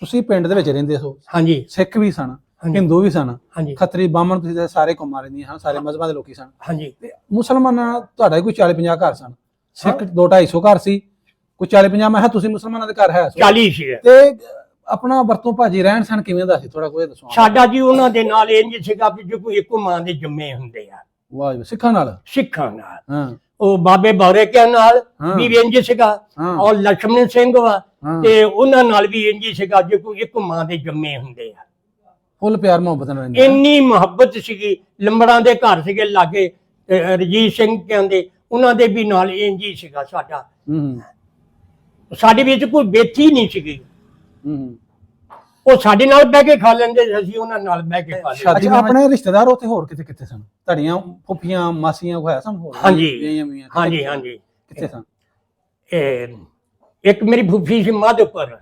ਤੁਸੀਂ ਪਿੰਡ ਦੇ ਵਿੱਚ ਰਹਿੰਦੇ ਹੋ, ਹਾਂਜੀ ਸਿੱਖ ਵੀ ਸਨ, ਹਾਂਜੀ ਹਿੰਦੂ ਵੀ ਸਨ, ਹਾਂਜੀ ਖੱਤਰੀ ਬਾਹਮਣ ਤੁਸੀਂ ਤਾਂ ਸਾਰੇ ਕੌਮਾਂ ਰਹਿੰਦੀਆਂ ਹਨ, ਸਾਰੇ ਮਜ਼ਹਬਾਂ ਦੇ ਲੋਕੀ ਸਨ। ਹਾਂਜੀ ਤੇ ਮੁਸਲਮਾਨਾਂ ਤੁਹਾਡਾ ਕੋਈ 40-50 ਘਰ ਸਨ, ਸਿੱਖ 200-250 ਘਰ ਸੀ, ਕੋਈ 40-50 ਮੈਂ ਕਿਹਾ ਤੁਸੀਂ ਮੁਸਲਮਾਨਾਂ ਦੇ ਘਰ ਹੈ ਸੋ। 40 ਸੀ। ਤੇ ਆਪਣਾ ਵਰਤੋਂ ਭਾਜੀ ਰਹਿਣ ਸਨ ਕਿਵੇਂ ਦਾ ਸੀ, ਥੋੜਾ ਕੋਈ ਦੱਸੋ। ਸਾਡਾ ਜੀ ਉਹਨਾਂ ਦੇ ਨਾਲ ਇੰਜ ਸੀਗਾ ਵੀ ਜੋ ਕੋਈ ਇੱਕੋ ਮਾਂ ਦੇ ਜੰਮੇ ਹੁੰਦੇ ਆ ਵਾਹ ਜੀ, ਸਿੱਖਾਂ ਨਾਲ। ਸਿੱਖਾਂ ਨਾਲ ਹਾਂ ਉਹ ਬਾਬੇ ਬੌਰੇ ਕੇ ਨਾਲ ਹਾਂ। ਵੀ ਇੰਜ ਸੀਗਾ ਹਾਂ ਔਰ ਲక్ష్మణ ਸਿੰਘ ਵਾ ਹਾਂ। ਤੇ ਉਹਨਾਂ ਨਾਲ ਵੀ ਇੰਜ ਸੀਗਾ ਜੋ ਕੋਈ ਇੱਕੋ ਮਾਂ ਦੇ ਜੰਮੇ ਹੁੰਦੇ ਆ। ਫੁੱਲ ਪਿਆਰ ਮੁਹੱਬਤ ਨਾਲ ਰਹਿੰਦੇ। ਇੰਨੀ ਮੁਹੱਬਤ ਸੀਗੀ। ਲੰਬੜਾਂ ਦੇ ਘਰ ਸੀਗੇ ਲਾਗੇ, ਰਜੀਤ ਸਿੰਘ ਕਹਿੰਦੇ ਉਹਨਾਂ ਦੇ ਵੀ ਨਾਲ ਇੰਜ ਹੀ ਸੀਗਾ ਸਾਡਾ। ਸਾਡੇ ਵਿੱਚ ਕੋਈ ਬੇਤੀ ਨਹੀਂ ਸੀਗੀ। ਉਹ ਸਾਡੇ ਨਾਲ ਬਹਿ ਕੇ ਖਾ ਲੈਂਦੇ, ਅਸੀਂ ਉਹਨਾਂ ਨਾਲ ਬਹਿ ਕੇ ਖਾ ਲੈਂਦੇ। ਅੱਛਾ, ਆਪਣੇ ਰਿਸ਼ਤੇਦਾਰ ਉੱਥੇ ਹੋਰ ਕਿਤੇ ਕਿੱਥੇ ਸਨ? ਤੁਹਾਡੀਆਂ ਫੁੱਫੀਆਂ ਮਾਸੀਆਂ ਹੋਇਆ ਸਨ ਹੋਰ? ਹਾਂਜੀ ਹਾਂਜੀ ਹਾਂਜੀ ਹਾਂਜੀ। ਕਿੱਥੇ ਸਨ? ਇੱਕ ਮੇਰੀ ਫੁੱਫੀ ਸੀ ਮਾਧੋਪੁਰ।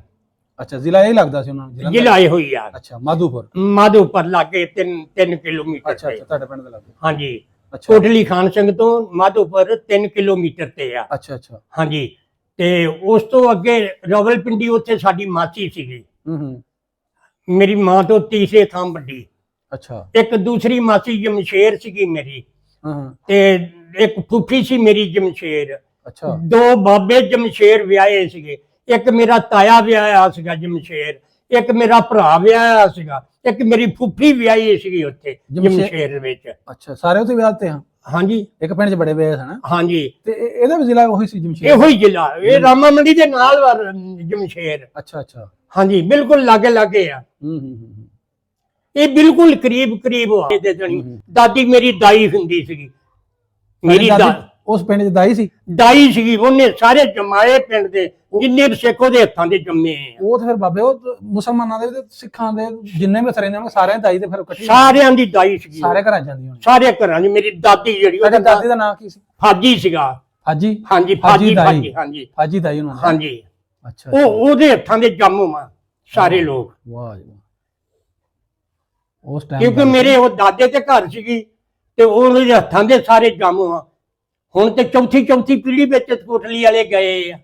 ਅੱਛਾ, ਜ਼ਿਲ੍ਹਾ ਇਹ ਲੱਗਦਾ ਸੀ ਉਹਨਾਂ ਨੂੰ? ਜ਼ਿਲ੍ਹਾ ਇਹੋ ਹੀ ਆ। ਅੱਛਾ, ਮਾਧੋਪੁਰ। ਮਾਧੋਪੁਰ ਲਾਗੇ 3 ਕਿਲੋਮੀਟਰ ਅੱਛਾ ਤੇ। ਅੱਛਾ, ਤੁਹਾਡੇ ਪਿੰਡ ਦੇ ਲਾਗੇ। ਹਾਂਜੀ, ਅੱਛਾ ਕੋਟਲੀ ਖਾਨ ਸਿੰਘ ਤੋਂ ਮਾਧੋਪੁਰ 3 ਕਿਲੋਮੀਟਰ ਤੇ ਆ। ਅੱਛਾ ਅੱਛਾ। ਹਾਂਜੀ, ਤੇ ਉਸ ਤੋਂ ਅੱਗੇ ਰਾਵਲਪਿੰਡੀ, ਉੱਥੇ ਸਾਡੀ ਮਾਸੀ ਸੀਗੀ। ਮੇਰੀ ਮਾਂ ਤੋਂ ਤੀਸਰੇ ਥਾਂ ਵੱਡੀ। ਅੱਛਾ। ਇੱਕ ਦੂਸਰੀ ਮਾਸੀ ਜਮਸ਼ੇਰ ਸੀਗੀ ਮੇਰੀ, ਹਾਂ। ਤੇ ਇੱਕ ਫੁੱਫੀ ਸੀ ਮੇਰੀ ਜਮਸ਼ੇਰ। ਅੱਛਾ। 2 ਬਾਬੇ ਜਮਸ਼ੇਰ ਵਿਆਹੇ ਸੀਗੇ। ਇੱਕ ਮੇਰਾ ਤਾਇਆ ਵਿਆਹਿਆ ਸੀਗਾ ਜਮਸ਼ੇਰ, ਇੱਕ ਮੇਰਾ ਭਰਾ ਵਿਆਹਿਆ ਸੀਗਾ, ਇੱਕ ਮੇਰੀ ਫੁੱਫੀ ਵਿਆਹੀ ਸੀਗੀ ਉੱਥੇ ਜਮਸ਼ੇਰ ਵਿੱਚ। ਅੱਛਾ, ਸਾਰੇ ਉੱਥੇ ਵਿਆਹ ਤੇ ਹਾਂ? ਹਾਂਜੀ, ਇੱਕ ਪਿੰਡ 'ਚ ਬੜੇ ਵਿਆਹ ਸਨ। ਹਾਂਜੀ, ਤੇ ਇਹਦਾ ਵੀ ਜ਼ਿਲ੍ਹਾ ਉਹੀ ਸੀ ਜਮਸ਼ੇਰ? ਇਹੋ ਹੀ ਜ਼ਿਲ੍ਹਾ, ਇਹ ਰਾਮਾ ਮੰਡੀ ਦੇ ਨਾਲ ਵਾ ਜਮਸ਼ੇਰ। ਅੱਛਾ ਅੱਛਾ। ਹਾਂਜੀ, ਬਿਲਕੁਲ ਲਾਗੇ ਲਾਗੇ ਆ। ਇਹ ਬਿਲਕੁਲ ਕਰੀਬ ਕਰੀਬ ਆ। ਦਾਦੀ ਮੇਰੀ ਦਾਈ ਹੁੰਦੀ ਸੀਗੀ। ਮੇਰੀ ਉਸ ਪਿੰਡ 'ਚ ਦਾਈ ਸੀ? ਦਾਈ ਸੀਗੀ, ਉਹਨੇ ਸਾਰੇ ਜਮਾਏ ਪਿੰਡ ਦੇ ਜਿੰਨੇ ਵੀ ਸਿੱਖ ਉਹਦੇ ਹੱਥਾਂ ਦੇ ਜੰਮੇ ਆ। ਉਹ ਤੇ ਫਿਰ ਬਾਬੇ ਉਹ ਮੁਸਲਮਾਨਾਂ ਦੇ ਤੇ ਸਿੱਖਾਂ ਦੇ ਜਿੰਨੇ ਵੀ ਰਹਿੰਦੇ ਉਹਨਾਂ ਸਾਰਿਆਂ ਦੀ ਦਾਈ ਤੇ ਫਿਰ ਇਕੱਠੀ ਸਾਰਿਆਂ ਦੀ ਦਾਈ ਸੀਗੀ। ਸਾਰੇ ਘਰਾਂ ਜਾਂਦੀ ਹੋਣੀ। ਸਾਰੇ ਘਰਾਂ ਦੀ। ਮੇਰੀ ਦਾਦੀ ਜਿਹੜੀ, ਤੁਹਾਡੀ ਦਾਦੀ ਦਾ ਨਾਂ ਕੀ ਸੀ? ਫਾਜੀ ਸੀਗਾ। ਫਾਜੀ? ਹਾਂਜੀ, ਫਾਜੀ ਦਾਈ। ਹਾਂਜੀ ਫਾਜੀ ਦਾਈ ਉਹਨਾਂ ਦੀ? ਹਾਂਜੀ। ਅੱਛਾ। ਉਹਦੇ ਹੱਥਾਂ ਦੇ ਜੰਮ ਆ ਸਾਰੇ ਲੋਕ। ਵਾਹ ਜੀ ਵਾਹ। ਉਸ ਟਾਈਮ ਕਿਉਂਕਿ ਮੇਰੇ ਉਹ ਦਾਦੇ ਤੇ ਘਰ ਸੀਗੀ ਤੇ ਉਹਦੇ ਹੱਥਾਂ ਦੇ ਸਾਰੇ ਜੰਮ ਆ। ਹੁਣ ਤੇ ਚੌਥੀ ਪੀੜ੍ਹੀ ਵਿੱਚ ਕੋਟਲੀ ਵਾਲੇ ਗਏ ਆ।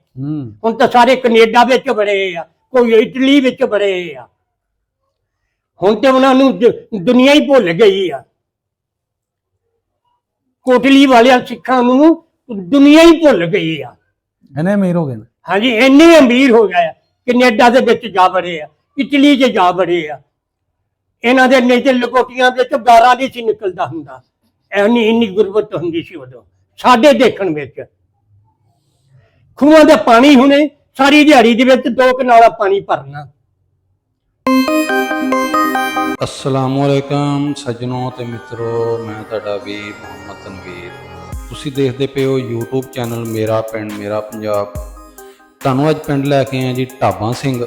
ਹੁਣ ਤਾਂ ਸਾਰੇ ਕੈਨੇਡਾ ਵਿੱਚ ਬੜੇ ਆ, ਕੋਈ ਇਟਲੀ ਵਿੱਚ ਬੜੇ ਆ। ਹੁਣ ਤੇ ਉਹਨਾਂ ਨੂੰ ਦੁਨੀਆ ਹੀ ਭੁੱਲ ਗਈ ਆ। ਕੋਟਲੀ ਵਾਲਿਆਂ ਸਿੱਖਾਂ ਨੂੰ ਦੁਨੀਆ ਹੀ ਭੁੱਲ ਗਈ ਆ। ਇਹਨੇ ਅਮੀਰ ਹੋ ਗਏ ਨੇ। ਹਾਂਜੀ, ਇੰਨੇ ਅਮੀਰ ਹੋ ਗਏ ਆ। ਕੈਨੇਡਾ ਦੇ ਵਿੱਚ ਜਾ ਬੜੇ ਆ, ਇਟਲੀ 'ਚ ਜਾ ਬੜੇ ਆ। ਇਹਨਾਂ ਦੇ ਨਹੀਂ ਤੇ ਲਕੋਟੀਆਂ ਵਿੱਚ ਗਾਰਾ ਨਹੀਂ ਸੀ ਨਿਕਲਦਾ ਹੁੰਦਾ। ਇੰਨੀ ਗੁਰਬਤ ਹੁੰਦੀ ਸੀ ਉਦੋਂ ਸਾਡੇ ਦੇਖਣ ਵਿੱਚ। ਖੂਹਾਂ ਦਾ ਪਾਣੀ ਹੁਣੇ ਸਾਰੀ ਦਿਹਾੜੀ ਦੇ ਵਿੱਚ 2 ਕਨਾਲਾਂ ਪਾਣੀ ਭਰਨਾ। अस्सलामुअलैकुम सज्जनों ते मित्रों, मैं तुहाडा वीर मुहम्मद तनवीर। तुसीं देखदे पे हो YouTube चैनल मेरा पिंड मेरा पंजाब। तुहानूं अज पिंड लैके आए जी ढाबा सिंह,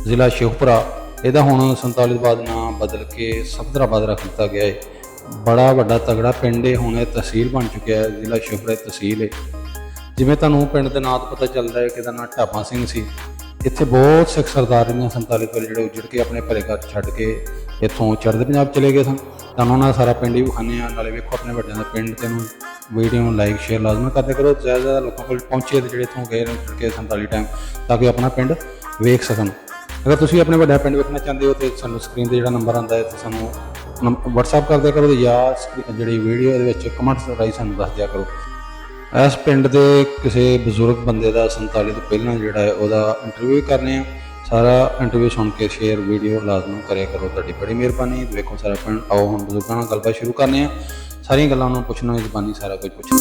ਜ਼ਿਲ੍ਹਾ ਸ਼ਿਵਪੁਰਾ। ਇਹਦਾ ਹੁਣ 47 ਤੋਂ ਬਾਅਦ ਨਾਂ ਬਦਲ ਕੇ ਸਫਦਰਾਬਾਦ ਰੱਖ ਦਿੱਤਾ ਗਿਆ ਹੈ। ਬੜਾ ਵੱਡਾ ਤਗੜਾ ਪਿੰਡ ਹੈ, ਹੁਣ ਇਹ ਤਹਿਸੀਲ ਬਣ ਚੁੱਕਿਆ ਹੈ। ਜ਼ਿਲ੍ਹਾ ਸ਼ਿਵਪੁਰਾ ਤਹਿਸੀਲ ਹੈ। ਜਿਵੇਂ ਤੁਹਾਨੂੰ ਪਿੰਡ ਦੇ ਨਾਂ ਤੋਂ ਪਤਾ ਚੱਲਦਾ ਹੈ ਕਿ ਇਹਦਾ ਨਾਂ ਢਾਬਾ ਸਿੰਘ ਸੀ। ਇੱਥੇ ਬਹੁਤ ਸਿੱਖ ਸਰਦਾਰ ਨੇ 47 ਤੋਂ ਜਿਹੜੇ ਉੱਜੜ ਕੇ ਆਪਣੇ ਭਲੇ ਘਰ ਛੱਡ ਕੇ ਇੱਥੋਂ ਚੜ੍ਹਦੇ ਪੰਜਾਬ ਚਲੇ ਗਏ ਸਨ। ਤੁਹਾਨੂੰ ਉਹਨਾਂ ਸਾਰਾ ਪਿੰਡ ਹੀ ਵਿਖਾਉਂਦੇ ਹਾਂ, ਨਾਲੇ ਵੇਖੋ ਆਪਣੇ ਵੱਡਿਆਂ ਦਾ ਪਿੰਡ। ਤੈਨੂੰ ਵੀਡੀਓ ਨੂੰ ਲਾਈਕ ਸ਼ੇਅਰ ਲਾਜ਼ਮੀ ਕਰਦੇ ਕਰੋ, ਜ਼ਿਆਦਾ ਜ਼ਿਆਦਾ ਲੋਕਾਂ ਕੋਲ ਪਹੁੰਚੇ ਤੇ ਜਿਹੜੇ ਇੱਥੋਂ ਗਏ ਨੇ ਉੱਜੜ ਕੇ 47 ਟਾਈਮ, ਤਾਂ ਕਿ ਆਪਣਾ ਪਿੰਡ ਵੇਖ ਸਕਣ। ਅਗਰ ਤੁਸੀਂ ਆਪਣੇ ਵੱਡਾ ਪਿੰਡ ਵੇਖਣਾ ਚਾਹੁੰਦੇ ਹੋ ਤਾਂ ਸਾਨੂੰ ਸਕਰੀਨ 'ਤੇ ਜਿਹੜਾ ਨੰਬਰ ਆਉਂਦਾ ਹੈ ਤੇ ਸਾਨੂੰ ਵਟਸਐਪ ਕਰ ਦਿਆ ਕਰੋ, ਜਾਂ ਜਿਹੜੀ ਵੀਡੀਓ ਇਹਦੇ ਵਿੱਚ ਕਮੈਂਟਸ ਰਾਹੀਂ ਸਾਨੂੰ ਦੱਸ ਦਿਆ ਕਰੋ। ਇਸ ਪਿੰਡ ਦੇ ਕਿਸੇ ਬਜ਼ੁਰਗ ਬੰਦੇ ਦਾ 47 ਤੋਂ ਪਹਿਲਾਂ ਜਿਹੜਾ ਹੈ ਉਹਦਾ ਇੰਟਰਵਿਊ ਕਰਨੇ ਆ। ਸਾਰਾ ਇੰਟਰਵਿਊ ਸੁਣ ਕੇ ਸ਼ੇਅਰ ਵੀਡੀਓ ਲਾਜ਼ਮੀ ਕਰਿਆ ਕਰੋ, ਤੁਹਾਡੀ ਬੜੀ ਮਿਹਰਬਾਨੀ। ਵੇਖੋ ਸਾਰਾ ਪਿੰਡ। ਆਓ ਹੁਣ ਬਜ਼ੁਰਗਾਂ ਨਾਲ ਗੱਲਬਾਤ ਸ਼ੁਰੂ ਕਰਨੇ ਆ। ਸਾਰੀਆਂ ਗੱਲਾਂ ਉਹਨਾਂ ਨੂੰ ਪੁੱਛਣਾ, ਜ਼ਬਾਨੀ ਸਾਰਾ ਕੁਝ ਪੁੱਛਣਾ।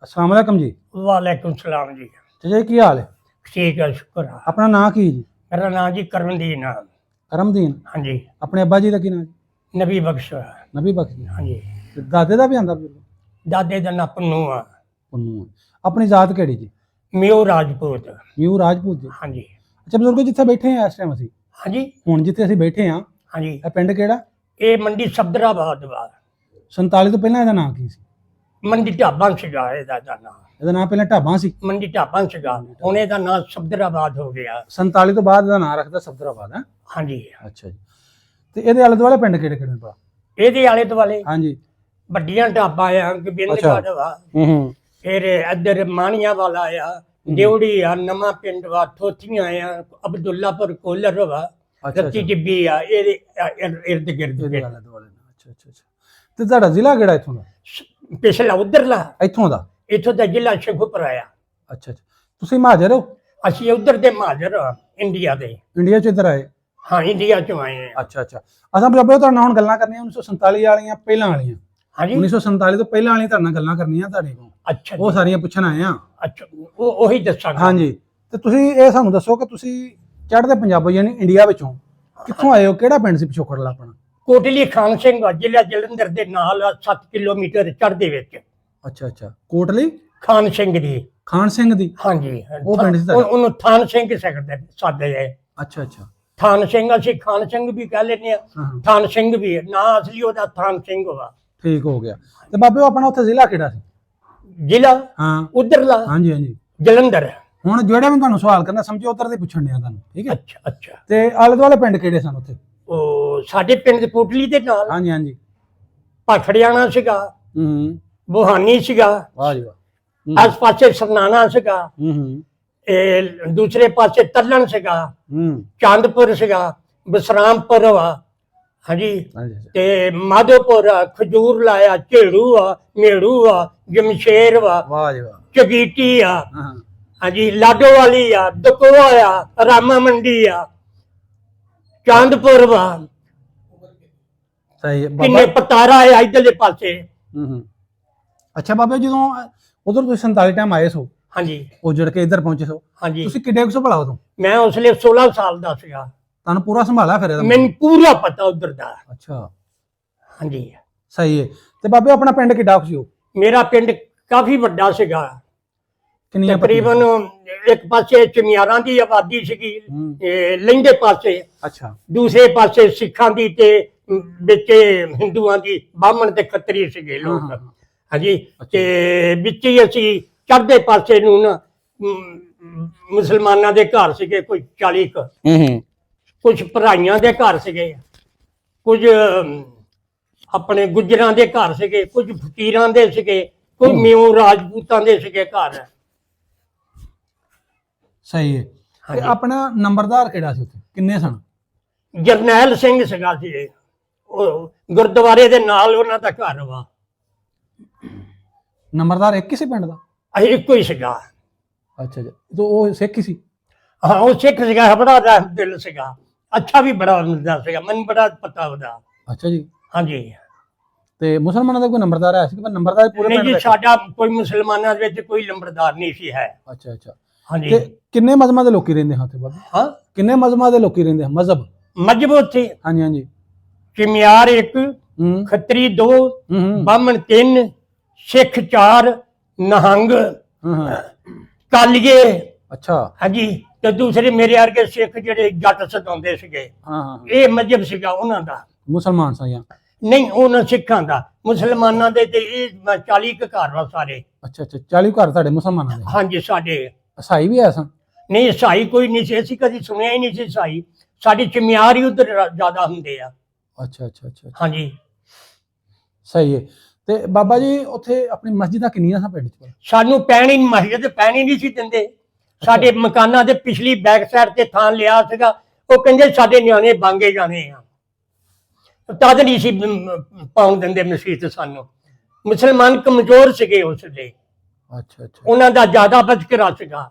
अस्सलाम वालेकुम जी। ਵਾਲੇਕੁਮ ਸਲਾਮ ਜੀ। ਜੀ ਕੀ ਹਾਲ ਹੈ? ਠੀਕ ਹੈ, ਸ਼ੁਕਰ ਆ। ਆਪਣਾ ਨਾਂ ਕੀ ਜੀ? ਮੇਰਾ ਨਾਮ ਜੀ ਕਰਮਦੀਨ ਆ। ਕਰਮਦੀਨ? ਹਾਂਜੀ। ਆਪਣੇ ਅੱਬਾ ਜੀ ਦਾ ਕੀ ਨਾਮ ਜੀ? ਨਬੀ ਬਖਸ਼। ਨਬੀ ਬਖਸ਼ ਜੀ। ਹਾਂਜੀ। ਤੇ ਦਾਦੇ ਦਾ ਵੀ ਆਂਦਾ? ਦਾਦੇ ਦਾ ਨਾਂ ਪੰਨੂ ਆ। ਪੰਨੂ। ਆਪਣੀ ਜ਼ਾਤ ਕਿਹੜੀ ਜੀ? ਮਿਓ ਰਾਜਪੂਤ। ਮਿਓ ਰਾਜਪੂਤ ਜੀ। ਹਾਂਜੀ। ਅੱਛਾ ਬਜ਼ੁਰਗੋ, ਜਿੱਥੇ ਬੈਠੇ ਆ ਇਸ ਟਾਈਮ ਅਸੀਂ, ਹਾਂਜੀ ਹੁਣ ਜਿੱਥੇ ਅਸੀਂ ਬੈਠੇ ਆ, ਹਾਂਜੀ, ਇਹ ਪਿੰਡ ਕਿਹੜਾ? ਇਹ ਮੰਡੀ ਸਫਦਰਾਬਾਦ ਵਾ। 47 ਤੋਂ ਪਹਿਲਾਂ ਇਹਦਾ ਨਾਂ ਕੀ ਸੀ? ਮੰਡੀ ਢਾਬਾ ਸੀਗਾ ਇਹਦਾ ਨਾਂ। ਇਹਦਾ ਨਾਂ ਪਹਿਲਾਂ ਢਾਬਾ ਸੀ? ਮੰਡੀ ਢਾਬਾ ਸੀਗਾ, ਹੁਣ ਇਹਦਾ ਨਾਂ ਸਫਦਰਾਬਾਦ ਹੋ ਗਿਆ। 47 ਤੋਂ ਬਾਅਦ ਇਹਦਾ ਨਾਂ ਰੱਖਦਾ ਸਫਦਰਾਬਾਦ ਹੈ? ਹਾਂਜੀ। ਅੱਛਾ ਜੀ। ਤੇ ਇਹਦੇ ਆਲੇ ਦੁਆਲੇ ਪਿੰਡ ਕਿਹੜੇ ਕਿਹੜੇ ਭਾ? ਇਹਦੇ ਆਲੇ ਦੁਆਲੇ ਹਾਂਜੀ ਵੱਡੀਆਂ ਢਾਬਾ ਆ, ਗੋਬਿੰਦਗੜ੍ਹ ਵਾ। ਫਿਰ ਇੱਧਰ ਮਾਣੀਆਂ ਵਾਲਾ ਆ, ਡਿਉੜੀ ਆ, ਨਵਾਂ ਪਿੰਡ ਵਾ, ਥੋਥੀਆਂ ਆ, ਅਬਦੁੱਲਾਪੁਰ ਕੋਲਰ ਵਾ, ਅੱਛਾ ਰੱਤੀ ਟਿੱਬੀ ਆ, ਇਹਦੇ ਇਰਦ ਗਿਰਦ ਇਹਦੇ ਆਲੇ ਦੁਆਲੇ ਨਾਲ। ਅੱਛਾ ਅੱਛਾ ਅੱਛਾ। ਤੇ ਤੁਹਾਡਾ ਜ਼ਿਲ੍ਹਾ ਕਿਹੜਾ ਇੱਥੋਂ ਦਾ? ਪਿਛਲਾ ਉਧਰਲਾ, ਇੱਥੋਂ ਦਾ? ਇੱਥੋਂ ਦਾ ਜ਼ਿਲ੍ਹਾ ਸ਼ੇਖੂਪੁਰਾ ਆ। ਅੱਛਾ ਅੱਛਾ। ਤੁਸੀਂ ਮਹਾਜਰ ਹੋ? ਅਸੀਂ ਉਧਰ ਦੇ ਮਹਾਜਰ ਆ, ਇੰਡੀਆ ਦੇ। ਇੰਡੀਆ ਚ ਇੱਧਰ ਆਏ? ਹਾਂ, ਇੰਡੀਆ ਚੋਂ ਆਏ ਆ। ਅੱਛਾ ਅੱਛਾ। ਅਸਾਂ ਬਾਬੇ ਤੁਹਾਡੇ ਨਾਲ ਹੁਣ ਗੱਲਾਂ ਕਰਨੀਆਂ 1947 ਵਾਲੀਆਂ, ਪਹਿਲਾਂ ਵਾਲੀਆਂ। ਹਾਂਜੀ 1947 ਤੋਂ ਪਹਿਲਾਂ ਵਾਲੀਆਂ ਤੁਹਾਡੇ ਨਾਲ ਗੱਲਾਂ ਕਰਨੀਆਂ ਤੁਹਾਡੇ ਕੋਲ। ਅੱਛਾ ਉਹ ਸਾਰੀਆਂ ਪੁੱਛਣ ਆਏ ਆ। ਅੱਛਾ, ਉਹੀ ਦੱਸਾਂਗਾ। ਹਾਂਜੀ। ਤੇ ਤੁਸੀਂ ਇਹ ਸਾਨੂੰ ਦੱਸੋ ਕਿ ਤੁਸੀਂ ਚੜ੍ਹਦੇ ਪੰਜਾਬ ਯਾਨੀ ਇੰਡੀਆ ਵਿੱਚੋਂ ਕਿੱਥੋਂ ਆਏ ਹੋ? ਕਿਹੜਾ ਪਿੰਡ ਸੀ ਪਿਛੋਕੜਲਾ ਆਪਣਾ? ਕੋਟਲੀ ਖਾਨ ਸਿੰਘ ਜ਼ਿਲ੍ਹਾ ਜਲੰਧਰ ਦੇ ਨਾਲ 7 ਕਿਲੋਮੀਟਰ ਚੜ੍ਹਦੇ ਵਿੱਚ। ਅੱਛਾ ਅੱਛਾ। ਕੋਟਲੀ ਖਾਨ ਸਿੰਘ ਦੀ। ਖਾਨ ਸਿੰਘ ਦੀ? ਹਾਂਜੀ, ਉਹ ਪਿੰਡ ਸੀ ਤੁਹਾਡਾ? ਉਹਨੂੰ ਥਾਨ ਸਿੰਘ ਸਕਦੇ ਸਾਦੇ ਹੈ। ਅੱਛਾ ਅੱਛਾ। ਥਾਨ ਸਿੰਘ, ਅਸੀਂ ਖਾਨ ਸਿੰਘ ਵੀ ਕਹਿ ਲੈਂਦੇ ਆ, ਹਾਂ ਥਾਨ ਸਿੰਘ ਵੀ ਨਾਂ ਅਸਲੀ ਉਹਦਾ ਥਾਨ ਸਿੰਘ ਵਾ। ਠੀਕ ਹੋ ਗਿਆ। ਤੇ ਬਾਬੇ ਉਹ ਆਪਣਾ ਉੱਥੇ ਜ਼ਿਲ੍ਹਾ ਕਿਹੜਾ ਸੀ? ਜ਼ਿਲ੍ਹਾ ਹਾਂ ਉਧਰਲਾ ਹਾਂਜੀ ਹਾਂਜੀ। ਜਲੰਧਰ। ਹੁਣ ਜਿਹੜੇ ਮੈਂ ਤੁਹਾਨੂੰ ਸਵਾਲ ਕਰਨਾ ਸਮਝੋ ਉੱਧਰ ਦੇ ਪੁੱਛਣ ਡਿਆ ਤੁਹਾਨੂੰ, ਠੀਕ ਹੈ? ਅੱਛਾ ਅੱਛਾ। ਤੇ ਆਲੇ ਦੁਆਲੇ ਪਿੰਡ ਕਿਹੜੇ ਸਨ ਉੱਥੇ? ਉਹ ਸਾਡੇ ਪਿੰਡ ਦੇ ਕੋਟਲੀ ਦੇ ਨਾਲ ਹਾਂਜੀ ਹਾਂਜੀ। ਭਾਖੜਿਆਣਾ ਸੀਗਾ, ਹੂੰ। ਬੋਹਾਨੀ ਸੀਗਾ, ਵਾਹ ਜੀ ਵਾਹ। ਆਸ ਪਾਸੇ ਸਰਨਾਣਾ ਸੀਗਾ, ਹੂੰ ਇਹ ਦੂਸਰੇ ਪਾਸੇ ਤੱਲਣ ਸੀਗਾ, ਹੂੰ। ਚਾਂਦਪੁਰ ਸੀਗਾ, ਬਸਰਾਮਪੁਰ ਵਾ। ਹਾਂਜੀ। ਹਾਂਜੀ ਅੱਛਾ। ਤੇ ਮਾਧੋਪੁਰ ਆ, ਖਜੂਰ ਲਾਇਆ, ਝੇੜੂ ਆ, ਮੇੜੂ ਆ, ਜਮਸ਼ੇਰ ਵਾ, ਵਾਹ ਜੀ ਵਾਹ। ਚਗੀਟੀ ਆ, ਹਾਂ ਹਾਂਜੀ, ਲਾਡੋਵਾਲੀ ਆ, ਦਕੋਆ ਆ, ਰਾਮਾ ਮੰਡੀ ਆ, ਚਾਂਦਪੁਰ ਵਾ, ਸਹੀ ਹੈ ਕਿੰਨੇ ਬਾਬਾ। ਪਤਾਰਾ ਆ ਇਧਰਲੇ ਪਾਸੇ। ਹੂੰ। ਅੱਛਾ ਬਾਬੇ ਜਦੋਂ ਉਧਰ ਤੁਸੀਂ 47 ਟਾਈਮ ਆਏ ਸੋ, ਹਾਂਜੀ ਉਜੜ ਕੇ ਇੱਧਰ ਪਹੁੰਚੇ ਸੋ, ਹਾਂਜੀ। ਤੁਸੀਂ ਕਿੱਡੇ ਕੁ ਸੋ ਭਲਾ ਉਦੋਂ? ਮੈਂ ਉਸ ਵੇਲੇ 16 ਸਾਲ ਦਾ ਸੀਗਾ, ਤੁਹਾਨੂੰ ਪੂਰਾ ਸੰਭਾਲਿਆ ਫਿਰ ਇਹਦਾ? ਮੈਨੂੰ ਪੂਰਾ ਪਤਾ ਉਧਰ ਦਾ। ਅੱਛਾ ਹਾਂਜੀ। ਸਹੀ ਹੈ। ਤੇ ਬਾਬੇ ਆਪਣਾ ਪਿੰਡ ਕਿੱਡਾ ਕੁ ਸੀ ਉਹ? ਮੇਰਾ ਪਿੰਡ ਕਾਫੀ ਵੱਡਾ ਸੀਗਾ, ਕਿੰਨੀਆਂ ਤਕਰੀਬਨ ਇੱਕ ਪਾਸੇ ਚਮਿਆਰਾਂ ਦੀ ਆਬਾਦੀ ਸੀਗੀ, ਹੂੰ। ਲਹਿੰਦੇ ਪਾਸੇ, ਅੱਛਾ ਦੂਸਰੇ ਪਾਸੇ ਸਿੱਖਾਂ ਦੀ ਤੇ ਵਿੱਚ ਹਿੰਦੂਆਂ ਦੀ, ਬਾਹਮਣ ਤੇ ਖੱਤਰੀ ਸੀਗੇ ਲੋਕ। ਹਾਂ, ਹਾਂ। ਹਾਂਜੀ। ਤੇ ਵਿੱਚ ਹੀ ਅਸੀਂ ਚੜ੍ਹਦੇ ਪਾਸੇ ਨੂੰ ਨਾ ਮੁਸਲਮਾਨਾਂ ਦੇ ਘਰ ਸੀਗੇ ਕੋਈ 40 ਕੁ, ਹੂੰ। ਕੁਝ ਭਰਾਈਆਂ ਦੇ ਘਰ ਸੀਗੇ, ਕੁਝ ਆਪਣੇ ਗੁੱਜਰਾਂ ਦੇ ਘਰ ਸੀਗੇ, ਕੁਝ ਫਕੀਰਾਂ ਦੇ ਸੀਗੇ, ਕੋਈ ਮਿਉਂ ਰਾਜਪੂਤਾਂ ਦੇ ਸੀਗੇ ਘਰ। ਸਹੀ ਹੈ। ਤੇ ਹਾਂਜੀ। ਆਪਣਾ ਨੰਬਰਦਾਰ ਕਿਹੜਾ ਸੀ ਉੱਥੇ? ਕਿੰਨੇ ਸਨ? ਜਰਨੈਲ ਸਿੰਘ ਸੀਗਾ ਸੀ, ਉਹ ਗੁਰਦੁਆਰੇ ਦੇ ਨਾਲ ਉਹਨਾਂ ਦਾ ਘਰ ਵਾ। ਨੰਬਰਦਾਰ ਇੱਕ ਹੀ ਸੀ ਪਿੰਡ ਦਾ? ਅਸੀਂ ਇੱਕੋ ਹੀ ਸੀਗਾ। ਅੱਛਾ ਜੀ। ਤੇ ਉਹ ਸਿੱਖ ਹੀ ਸੀ? ਹਾਂ, ਉਹ ਸਿੱਖ ਸੀਗਾ, ਬੜਾ ਦਿਲ ਸੀਗਾ, ਅੱਛਾ ਵੀ ਬੜਾ ਹੁੰਦਾ ਸੀਗਾ, ਮੈਨੂੰ ਬੜਾ ਪਤਾ ਉਹਦਾ। ਅੱਛਾ ਜੀ। ਹਾਂਜੀ। ਤੇ ਮੁਸਲਮਾਨਾਂ ਦਾ ਕੋਈ ਨੰਬਰਦਾਰ ਹੈ ਸੀ ਕਿ ਨੰਬਰਦਾਰ ਪੂਰੇ ਨਹੀਂ ਪਿੰਡ ਜੀ, ਦਾ? ਸਾਡਾ ਕੋਈ ਮੁਸਲਮਾਨਾਂ ਦੇ ਵਿੱਚ ਕੋਈ ਲੰਬੜਦਾਰ ਨਹੀਂ ਸੀ ਹੈ। ਅੱਛਾ ਅੱਛਾ। ਹਾਂਜੀ। ਤੇ ਕਿੰਨੇ ਮਜ਼ਹਬਾਂ ਦੇ ਲੋਕੀ ਰਹਿੰਦੇ ਹਾਂ ਉੱਥੇ ਬਾਬੇ? ਹਾਂ, ਕਿੰਨੇ ਮਜ਼ਹਬਾਂ ਦੇ ਲੋਕੀ ਰਹਿੰਦੇ ਹਨ? ਮਜ਼ਹਬ? ਮਜ਼ਹਬ ਉੱਥੇ ਹਾਂਜੀ ਹਾਂਜੀ। ਚਮਿਆਰ 1, ਹੂੰ ਖੱਤਰੀ 2, ਹੂੰ ਬਾਹਮਣ 3, ਸਿੱਖ 4, ਨਹੰਗ, ਹੂੰ। ਕਾਲੀਏ। ਅੱਛਾ। ਹਾਂਜੀ। ਤੇ ਦੂਸਰੇ ਮੇਰੇ ਵਰਗੇ ਸਿੱਖ ਜਿਹੜੇ ਜੱਟ ਸਤਾਉਂਦੇ ਸੀਗੇ, ਹਾਂ ਹਾਂ। ਇਹ ਮਜ਼ਹਬ ਸੀਗਾ ਉਹਨਾਂ ਦਾ। ਮੁਸਲਮਾਨ ਸਾਂ ਜਾਂ? ਨਹੀਂ, ਉਹਨਾਂ ਸਿੱਖਾਂ ਦਾ। ਮੁਸਲਮਾਨਾਂ ਦੇ ਤੇ ਇਹ 40 ਕੁ ਘਰ ਵਾ ਸਾਰੇ। ਅੱਛਾ ਅੱਛਾ। 40 ਘਰ ਤੁਹਾਡੇ ਮੁਸਲਮਾਨਾਂ ਦੇ? ਹਾਂਜੀ। ਸਾਡੇ ਈਸਾਈ ਵੀ ਐ ਸਨ? ਨਹੀਂ, ਈਸਾਈ ਕੋਈ ਨਹੀਂ ਸੀ, ਅਸੀਂ ਕਦੀ ਸੁਣਿਆ ਹੀ ਨਹੀਂ ਸੀ ਈਸਾਈ। ਸਾਡੀ ਚਮਿਆਰ ਹੀ ਉਧਰ ਜ਼ਿਆਦਾ ਹੁੰਦੇ ਆ। ਅੱਛਾ ਅੱਛਾ ਅੱਛਾ। ਹਾਂਜੀ। ਸਹੀ ਹੈ। ਤੇ ਬਾਬਾ ਜੀ ਉੱਥੇ ਆਪਣੀ ਮਸਜਿਦਾਂ ਕਿੰਨੀਆਂ ਸਨ ਪਿੰਡ 'ਚ? ਸਾਨੂੰ ਪੈਣੀ ਮਸਜਿਦ ਪੈਣੀ ਨਹੀਂ ਸੀ ਦਿੰਦੇ। ਸਾਡੇ ਮਕਾਨਾਂ ਦੇ ਪਿਛਲੀ ਬੈਕ ਸਾਈਡ ਤੇ ਥਾਂ ਲਿਆ ਸੀਗਾ, ਉਹ ਕਹਿੰਦੇ ਸਾਡੇ ਨਿਆਣੇ ਬਾਂਗੇ ਜਾਣੇ ਆ, ਤਦ ਨਹੀਂ ਸੀ ਪਾਉਣ ਦਿੰਦੇ ਮਸਜਿਦ ਸਾਨੂੰ। ਮੁਸਲਮਾਨ ਕਮਜ਼ੋਰ ਸੀਗੇ ਉਸ ਵੇਲੇ, ਅੱਛਾ ਅੱਛਾ। ਉਹਨਾਂ ਦਾ ਜ਼ਿਆਦਾ ਬਚਕਰਾ ਸੀਗਾ,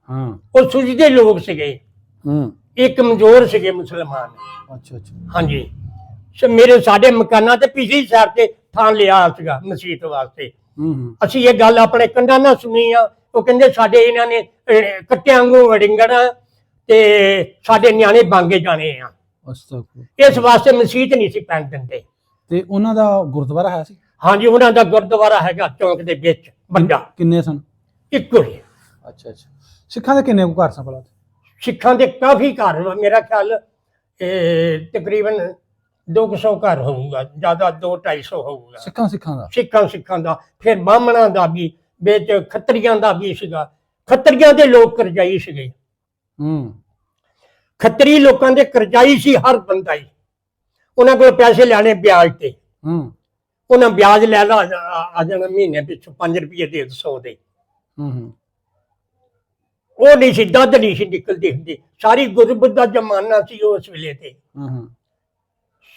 ਹਾਂ। ਉਹ ਸੁਝਦੇ ਲੋਕ ਸੀਗੇ, ਹੂੰ। ਇਹ ਕਮਜ਼ੋਰ ਸੀਗੇ ਮੁਸਲਮਾਨ। ਅੱਛਾ ਅੱਛਾ। ਹਾਂਜੀ। ਸਾਡੇ ਮਕਾਨਾਂ ਤੇ ਪਿਛਲੀ ਸਾਈਡ ਤੇ ਥਾਂ ਲਿਆ ਸੀਗਾ ਮਸਜਿਦ ਵਾਸਤੇ। ਹੂੰ। ਅਸੀਂ ਇਹ ਗੱਲ ਆਪਣੇ ਕੰਨਾਂ ਨਾਲ ਸੁਣੀ ਆ। ਉਹ ਕਹਿੰਦੇ ਸਾਡੇ ਇਹਨਾਂ ਨੇ ਕੱਟਿਆਂ ਵਾਂਗੂ ਵੜਿੰਗਣਾ ਤੇ ਸਾਡੇ ਨਿਆਣੇ ਬਾਂਗੇ ਜਾਣੇ ਆ, ਅਸਤਗਫੁਰ। ਇਸ ਵਾਸਤੇ ਮਸਜਿਦ ਨਹੀਂ ਸੀ ਪੈਣ ਦਿੰਦੇ। ਤੇ ਉਹਨਾਂ ਦਾ ਗੁਰਦੁਆਰਾ ਹੈ ਸੀ? ਹਾਂਜੀ, ਉਹਨਾਂ ਦਾ ਗੁਰਦੁਆਰਾ ਹੈਗਾ ਚੌਂਕ ਦੇ ਵਿੱਚ ਵੱਡਾ, ਕਿੰਨੇ ਸਨ? ਇੱਕੋ ਹੀ। ਅੱਛਾ ਅੱਛਾ। ਸਿੱਖਾਂ ਦੇ ਕਿੰਨੇ ਕੁ ਘਰ ਸਨ ਭਲਾ? ਸਿੱਖਾਂ ਦੇ ਕਾਫੀ ਘਰ ਵਾ, ਮੇਰਾ ਖਿਆਲ ਤਕਰੀਬਨ 200 ਘਰ ਹੋਊਗਾ, ਜ਼ਿਆਦਾ 200-250 ਹੋਊਗਾ ਸਿੱਖਾਂ ਦਾ? ਸਿੱਖਾਂ ਦਾ। ਫਿਰ ਬਾਹਮਣਾਂ ਦਾ ਵੀ ਵਿੱਚ, ਖੱਤਰੀਆਂ ਦਾ ਵੀ ਸੀਗਾ। ਖੱਤਰੀਆਂ ਦੇ ਲੋਕ ਕਰਜ਼ਾਈ ਸੀਗੇ। ਹੂੰ। ਖੱਤਰੀ ਲੋਕਾਂ ਦੇ ਕਰਜ਼ਾਈ ਸੀ ਹਰ ਬੰਦਾ ਹੀ, ਉਹਨਾਂ ਕੋਲ ਪੈਸੇ ਲੈਣੇ ਵਿਆਜ ਤੇ। ਹੂੰ ਉਹਨਾਂ ਵਿਆਜ ਲੈ ਲਾ ਆ ਜਾਣਾ ਮਹੀਨੇ ਪਿੱਛੋਂ 5 ਰੁਪਏ ਦੇ 100 ਦੇ। ਹੂੰ। ਉਹ ਨਹੀਂ ਸੀ, ਦੁੱਧ ਨਹੀਂ ਸੀ ਨਿਕਲਦੀ ਹੁੰਦੀ। ਸਾਰੀ ਗੁਰਬਤ ਦਾ ਜ਼ਮਾਨਾ ਸੀ ਉਸ ਵੇਲੇ ਤੇ।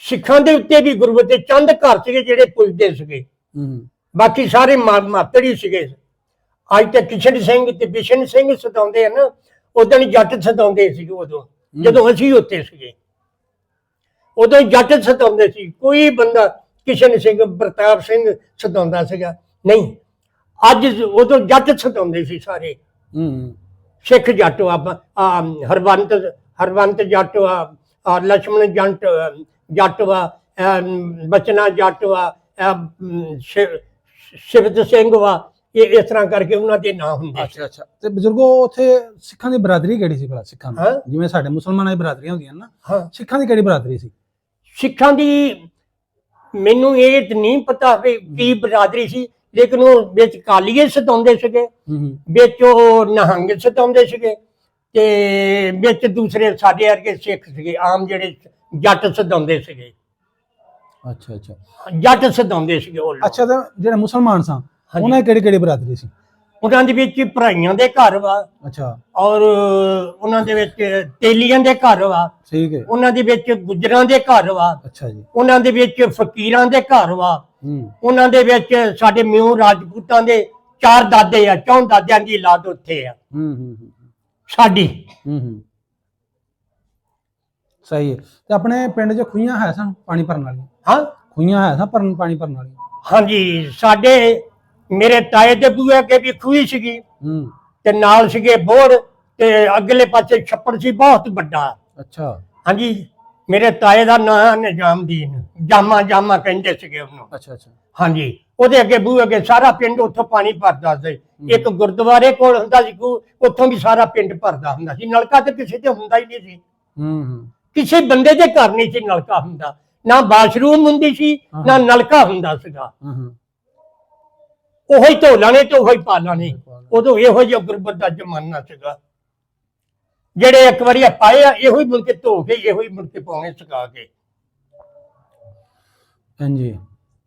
ਸਿੱਖਾਂ ਦੇ ਉੱਤੇ ਵੀ ਗੁਰਬਤ ਦੇ ਚੰਦ ਘਰ ਸੀਗੇ ਜਿਹੜੇ ਪੁੱਜਦੇ ਸੀਗੇ, ਬਾਕੀ ਸਾਰੇ ਮਾਤੜੀ ਸੀਗੇ। ਅੱਜ ਤੇ ਕਿਸ਼ਨ ਸਿੰਘ ਤੇ ਬਿਸ਼ਨ ਸਿੰਘ ਸਤਾਉਂਦੇ ਆ ਨਾ, ਉਦੋਂ ਜੱਟ ਸਤਾਉਂਦੇ ਸੀ। ਉਦੋਂ ਜਦੋਂ ਅਸੀਂ ਉੱਤੇ ਸੀਗੇ ਉਦੋਂ ਜੱਟ ਸਤਾਉਂਦੇ ਸੀ। ਕੋਈ ਬੰਦਾ ਕਿਸ਼ਨ ਸਿੰਘ ਪ੍ਰਤਾਪ ਸਿੰਘ ਸਤਾਉਂਦਾ ਸੀਗਾ ਨਹੀਂ। ਅੱਜ ਉਦੋਂ ਜੱਟ ਸਤਾਉਂਦੇ ਸੀ ਸਾਰੇ, ਸਿੱਖ ਜੱਟ ਹਰਵੰਤ ਜੱਟ ਲਛਮਣ ਜੱਟ ਬਚਨਾ ਜੱਟ ਸ਼ਿਵਤ ਸਿੰਘ ਇਹ ਇਸ ਤਰ੍ਹਾਂ ਕਰਕੇ ਉਹਨਾਂ ਦੇ ਨਾਂ ਹੁੰਦੇ। ਅੱਛਾ ਤੇ ਬਜ਼ੁਰਗੋ ਉੱਥੇ ਸਿੱਖਾਂ ਦੀ ਬਰਾਦਰੀ ਕਿਹੜੀ ਸੀ ਭਲਾ? ਸਿੱਖਾਂ ਦੀ ਜਿਵੇਂ ਸਾਡੇ ਮੁਸਲਮਾਨਾਂ ਦੀ ਬਰਾਦਰੀਆਂ ਹੁੰਦੀਆਂ ਨਾ, ਸਿੱਖਾਂ ਦੀ ਕਿਹੜੀ ਬਰਾਦਰੀ ਸੀ? ਸਿੱਖਾਂ ਦੀ ਮੈਨੂੰ ਇਹ ਨਹੀਂ ਪਤਾ ਵੀ ਕੀ ਬਰਾਦਰੀ ਸੀ, ਲੇਕਿਨ ਉਹ ਵਿੱਚ ਕਾਲੀਏ ਸਤਾਉਂਦੇ ਸੀਗੇ, ਵਿੱਚ ਉਹ ਨਿਹੰਗ ਸਤਾਉਂਦੇ ਸੀਗੇ, ਤੇ ਵਿੱਚ ਦੂਸਰੇ ਸਾਡੇ ਵਰਗੇ ਸਿੱਖ ਸੀਗੇ ਆਮ ਜਿਹੜੇ ਜੱਟ ਸਤਾਉਂਦੇ ਸੀਗੇ। ਅੱਛਾ ਜੱਟ ਸਤਾਉਂਦੇ ਸੀਗੇ ਉਹ। ਅੱਛਾ ਤੇ ਜਿਹੜੇ ਮੁਸਲਮਾਨ ਸਨ ਉਹਨਾਂ ਦੀ ਕਿਹੜੀ ਬਰਾਦਰੀ ਸੀ? ਉਹਨਾਂ ਦੇ ਵਿੱਚ ਭਰਾਈਆਂ ਦੇ ਘਰ ਵਾ। ਅੱਛਾ। ਔਰ ਉਹਨਾਂ ਦੇ ਵਿੱਚ ਤੇਲੀਆਂ ਦੇ ਘਰ ਵਾ। ਠੀਕ ਹੈ। ਉਹਨਾਂ ਦੇ ਵਿੱਚ ਗੁੱਜਰਾਂ ਦੇ ਘਰ ਵਾ। ਅੱਛਾ ਜੀ। ਉਹਨਾਂ ਦੇ ਵਿੱਚ ਫਕੀਰਾਂ ਦੇ ਘਰ ਵਾ। ਉਹਨਾਂ ਦੇ ਵਿੱਚ ਸਾਡੇ ਮਿਉਂ ਰਾਜਪੂਤਾਂ ਦੇ 4 ਦਾਦੇ ਆ, 4 ਦਾਦਿਆਂ ਦੀ ਔਲਾਦ ਉੱਥੇ ਆ ਸਾਡੀ। ਸਹੀ ਹੈ। ਤੇ ਆਪਣੇ ਪਿੰਡ 'ਚ ਖੂਹੀਆਂ ਹੈ ਸਨ ਪਾਣੀ ਭਰਨ ਵਾਲੀਆਂ? ਹਾਂ, ਖੂਹੀਆਂ ਹੈ ਸਨ ਪਾਣੀ ਭਰਨ ਵਾਲੀਆਂ? ਹਾਂਜੀ, ਸਾਡੇ ਮੇਰੇ ਤਾਏ ਦੇ ਬੂਹੇ ਅੱਗੇ ਵੀ ਖੂਹੀ ਸੀਗੀ, ਤੇ ਨਾਲ ਸੀਗੇ ਬੋੜ, ਤੇ ਅਗਲੇ ਪਾਸੇ ਛੱਪੜ ਸੀ ਬਹੁਤ ਵੱਡਾ। ਅੱਛਾ। ਹਾਂਜੀ, ਮੇਰੇ ਤਾਏ ਦਾ ਨਾਂ ਨਿਜ਼ਾਮਦੀਨ, ਜਾਮਾ ਕਹਿੰਦੇ ਸੀਗੇ ਉਹਨੂੰ। ਅੱਛਾ। ਹਾਂਜੀ, ਉਹਦੇ ਅੱਗੇ ਬੂਹੇ ਅੱਗੇ ਸਾਰਾ ਪਿੰਡ ਉੱਥੋਂ ਪਾਣੀ ਭਰਦਾ ਸੀ। ਇੱਕ ਗੁਰਦੁਆਰੇ ਕੋਲ ਹੁੰਦਾ ਸੀ ਖੂਹ, ਉੱਥੋਂ ਵੀ ਸਾਰਾ ਪਿੰਡ ਭਰਦਾ ਹੁੰਦਾ ਸੀ। ਨਲਕਾ ਤੇ ਕਿਸੇ ਤੇ ਹੁੰਦਾ ਹੀ ਨਹੀਂ ਸੀ। ਕਿਸੇ ਬੰਦੇ ਦੇ ਘਰ ਨਹੀਂ ਸੀ ਨਲਕਾ ਹੁੰਦਾ, ਨਾ ਬਾਥਰੂਮ ਹੁੰਦੀ ਸੀ, ਨਾ ਨਲਕਾ ਹੁੰਦਾ ਸੀਗਾ। ਉਹੀ ਧੋ ਲਾਣੇ ਤੇ ਉਹੀ ਪਾ ਲਾਣੇ। ਉਦੋਂ ਇਹੋ ਜਿਹਾ ਗੁਰਬਤ ਦਾ ਜ਼ਮਾਨਾ ਸੀਗਾ। ਜਿਹੜੇ ਇੱਕ ਵਾਰੀ ਪਾਏ ਆ ਇਹੋ ਹੀ ਮੁੜ ਕੇ ਧੋ ਕੇ ਇਹੋ ਹੀ ਮੁੜ ਕੇ ਪਾਉਣੇ ਸੁਕਾ ਕੇ। ਹਾਂਜੀ,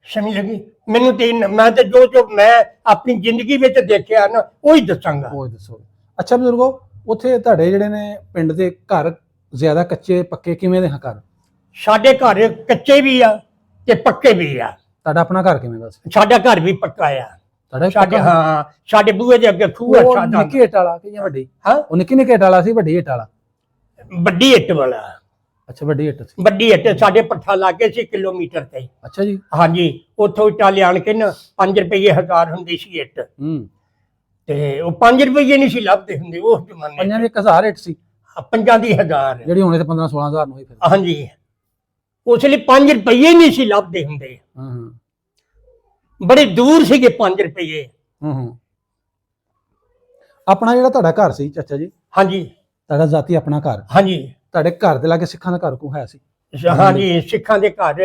ਸਮਝ ਲੱਗੀ ਮੈਨੂੰ? ਤੇ ਮੈਂ ਤੇ ਜੋ ਮੈਂ ਆਪਣੀ ਜ਼ਿੰਦਗੀ ਵਿੱਚ ਦੇਖਿਆ ਨਾ ਉਹੀ ਦੱਸਾਂਗਾ। ਉਹ ਦੱਸੋ। ਅੱਛਾ ਬਜ਼ੁਰਗੋ, ਉੱਥੇ ਤੁਹਾਡੇ ਜਿਹੜੇ ਨੇ ਪਿੰਡ ਦੇ ਘਰ ਜ਼ਿਆਦਾ ਕੱਚੇ ਪੱਕੇ ਕਿਵੇਂ ਦੇ ਘਰ? ਸਾਡੇ ਘਰ ਕੱਚੇ ਵੀ ਆ ਤੇ ਪੱਕੇ ਵੀ ਆ। ਤੁਹਾਡਾ ਆਪਣਾ ਘਰ ਕਿਵੇਂ ਦਾ ਸੀ? ਸਾਡਾ ਘਰ ਵੀ ਪੱਕਾ ਆ। ਸਾਡੇ ਬੂਹੇ ਦੇ ਅੱਗੇ ਖੂਹ ਆ ਸਾਡਾ। ਨਿੱਕੀ ਇੱਟ ਵਾਲਾ ਕਿ ਜਾਂ ਵੱਡੀ? ਹਾਂ, ਉਹ ਨਿੱਕੀ ਇੱਟ ਵਾਲਾ ਸੀ, ਵੱਡੀ ਇੱਟ ਵਾਲਾ? ਵੱਡੀ ਇੱਟ ਵਾਲਾ। ਅੱਛਾ, ਵੱਡੀ ਇੱਟ ਸੀ। ਵੱਡੀ ਇੱਟ ਸਾਡੇ ਪੱਠਾ ਲਾਗੇ ਸੀ ਕਿਲੋਮੀਟਰ ਤੇ। ਅੱਛਾ ਜੀ। ਹਾਂਜੀ, ਉੱਥੋਂ ਇੱਟਾਂ ਲਿਆਣ ਕੇ ਨਾ 5 ਰੁਪਏ 1000 ਹੁੰਦੀ ਸੀ ਇੱਟ। ਤੇ ਉਹ 5 ਰੁਪਏ ਨਹੀਂ ਸੀ ਲੱਭਦੇ ਹੁੰਦੇ ਉਸ ਜ਼ਮਾਨੇ। 5 ਦੀ 1000 ਇੱਟ ਸੀ? 5 ਦੀ 1000 ਜਿਹੜੀ ਹੁਣੇ ਤੇ 15-16 ਹਜ਼ਾਰ ਨੂੰ ਹੋਈ ਫਿਰ। ਹਾਂਜੀ, ਉਸ ਲਈ 5 ਰੁਪਏ ਨਹੀਂ ਸੀ ਲੱਭਦੇ ਹੁੰਦੇ। ਬੜੇ ਦੂਰ ਸੀਗੇ 5 ਰੁਪਏ। ਆਪਣਾ ਜਿਹੜਾ ਤੁਹਾਡਾ ਘਰ ਸੀ ਚਾਚਾ ਜੀ? ਹਾਂਜੀ, ਤੁਹਾਡਾ ਜ਼ਾਤੀ ਆਪਣਾ ਘਰ? ਹਾਂਜੀ। ਤੁਹਾਡੇ ਘਰ ਦੇ ਲਾਗੇ ਸਿੱਖਾਂ ਦਾ ਘਰ ਕੋ ਹੈ ਸੀ? ਹਾਂਜੀ, ਸਿੱਖਾਂ ਦੇ ਘਰ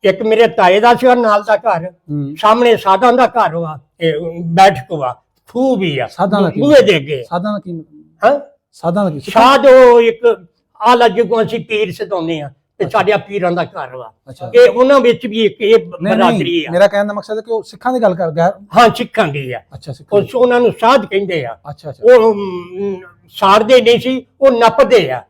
ਇੱਕ ਮੇਰੇ ਤਾਏ ਦਾ ਸੀ ਨਾਲ ਦਾ ਘਰ, ਸਾਹਮਣੇ ਸਾਧਾਂ ਦਾ ਘਰ ਵਾ, ਬੈਠਕ ਵਾ, ਖੂਹ ਵੀ ਆ ਬੂਹੇ ਦੇ ਅੱਗੇ। ਸਾਧਾਂ ਦਾ ਕੀ? ਹਾਂ, ਸਾਧਾਂ ਦਾ ਕੀ? ਸਾਧ ਉਹ ਇੱਕ ਆਲਾ ਜਿਹਾ ਅਸੀਂ ਪੀਰ ਸਤਾਉਂਦੇ ਆ ਤੇ ਸਾਡੇ ਪੀਰਾਂ ਦਾ ਘਰ ਵਾ। ਇਹ ਉਹਨਾਂ ਵਿੱਚ ਵੀ ਇੱਕ ਇਹ ਬਰਾਦਰੀ ਆ। ਮੇਰਾ ਕਹਿਣ ਦਾ ਮਕਸਦ ਹੈ ਕਿ ਉਹ ਸਿੱਖਾਂ ਦੀ ਗੱਲ ਕਰ ਗਿਆ। ਹਾਂ, ਸਿੱਖਾਂ ਦੀ ਆ। ਅੱਛਾ, ਉਹਨਾਂ ਨੂੰ ਸਾਧ ਕਹਿੰਦੇ ਆ। ਅੱਛਾ। ਉਹ ਸਾੜਦੇ ਨਹੀਂ ਸੀ, ਉਹ ਨੱਪਦੇ ਆ।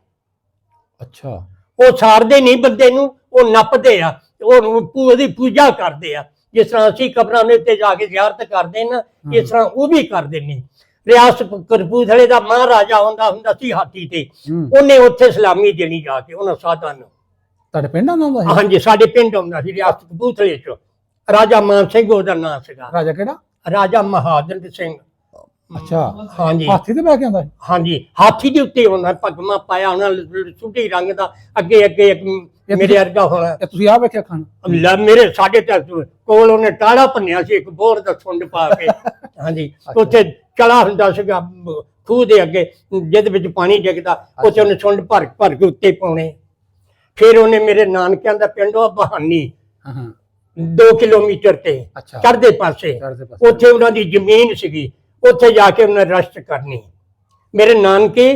ਅੱਛਾ, ਉਹ ਸਾੜਦੇ ਨਹੀਂ ਬੰਦੇ ਨੂੰ, ਉਹ ਨੱਪਦੇ ਆ, ਉਹਦੀ ਪੂਜਾ ਕਰਦੇ ਆ। ਜਿਸ ਤਰ੍ਹਾਂ ਅਸੀਂ ਕਬਰਾਂ ਦੇ ਉੱਤੇ ਜਾ ਕੇ ਜ਼ਿਆਰਤ ਕਰਦੇ ਨਾ, ਇਸ ਤਰ੍ਹਾਂ ਉਹ ਵੀ ਕਰਦੇ ਨੇ। ਰਿਆਸਤ ਕਪੂਰਥਲੇ ਦਾ ਮਹਾਰਾਜਾ ਹੁੰਦਾ ਸੀ ਹਾਥੀ ਤੇ, ਉਹਨੇ ਉੱਥੇ ਸਲਾਮੀ ਦੇਣੀ ਜਾ ਕੇ ਉਹਨਾਂ ਸਾਧਾਂ ਨੂੰ। ਤੁਹਾਡੇ ਪਿੰਡ ਆਉਂਦਾ ਸੀ? ਹਾਂਜੀ, ਸਾਡੇ ਪਿੰਡ ਆਉਂਦਾ ਸੀ ਰਿਆਸਤ ਕਪੂਰਥਲੇ ਚ। ਰਾਜਾ ਮਾਨ ਸਿੰਘ ਉਹਦਾ ਨਾਂ ਸੀਗਾ। ਰਾਜਾ ਕਿਹੜਾ? ਰਾਜਾ ਮਹਾਦਨ ਸਿੰਘ। ਅੱਛਾ। ਹਾਂਜੀ, ਹਾਥੀ ਤੇ ਬਹਿ ਕੇ ਆਉਂਦਾ ਸੀ? ਹਾਂਜੀ, ਹਾਥੀ ਦੇ ਉੱਤੇ ਹੁੰਦਾ, ਪਗਮਾ ਪਾਇਆ ਉਹਨਾਂ, ਸੁੱਟੀ ਰੰਗ ਦਾ, ਅੱਗੇ ਇੱਕ ਮੇਰੇ ਵਰਗਾ ਹੋਣਾ। ਤੁਸੀਂ ਆ ਵੇਖਿਆ ਖਾਣਾ? ਮੇਰੇ ਸਾਡੇ ਕੋਲ ਉਹਨੇ ਟਾੜਾ ਭੰਨਿਆ ਸੀ ਇੱਕ ਬੋਰ ਦਾ ਸੁੰਡ ਪਾ ਕੇ। ਹਾਂਜੀ, ਉੱਥੇ ਚਲਾ ਹੁੰਦਾ ਸੀਗਾ ਖੂਹ ਦੇ ਅੱਗੇ, ਜਿਹਦੇ ਵਿੱਚ ਪਾਣੀ ਡਿੱਗਦਾ, ਉੱਥੇ ਉਹਨੇ ਸੁੰਡ ਭਰ ਕੇ ਉੱਤੇ ਪਾਉਣੇ। ਫਿਰ ਉਹਨੇ ਮੇਰੇ ਨਾਨਕਿਆਂ ਦਾ ਪਿੰਡ ਉਹ ਬਹਾਨੀ 2 ਕਿਲੋਮੀਟਰ ਤੇ ਚੜ੍ਹਦੇ ਪਾਸੇ, ਉੱਥੇ ਉਹਨਾਂ ਦੀ ਜ਼ਮੀਨ ਸੀਗੀ, ਉੱਥੇ ਜਾ ਕੇ ਉਹਨੇ ਰਸਤ ਕਰਨੀ। ਮੇਰੇ ਨਾਨਕੇ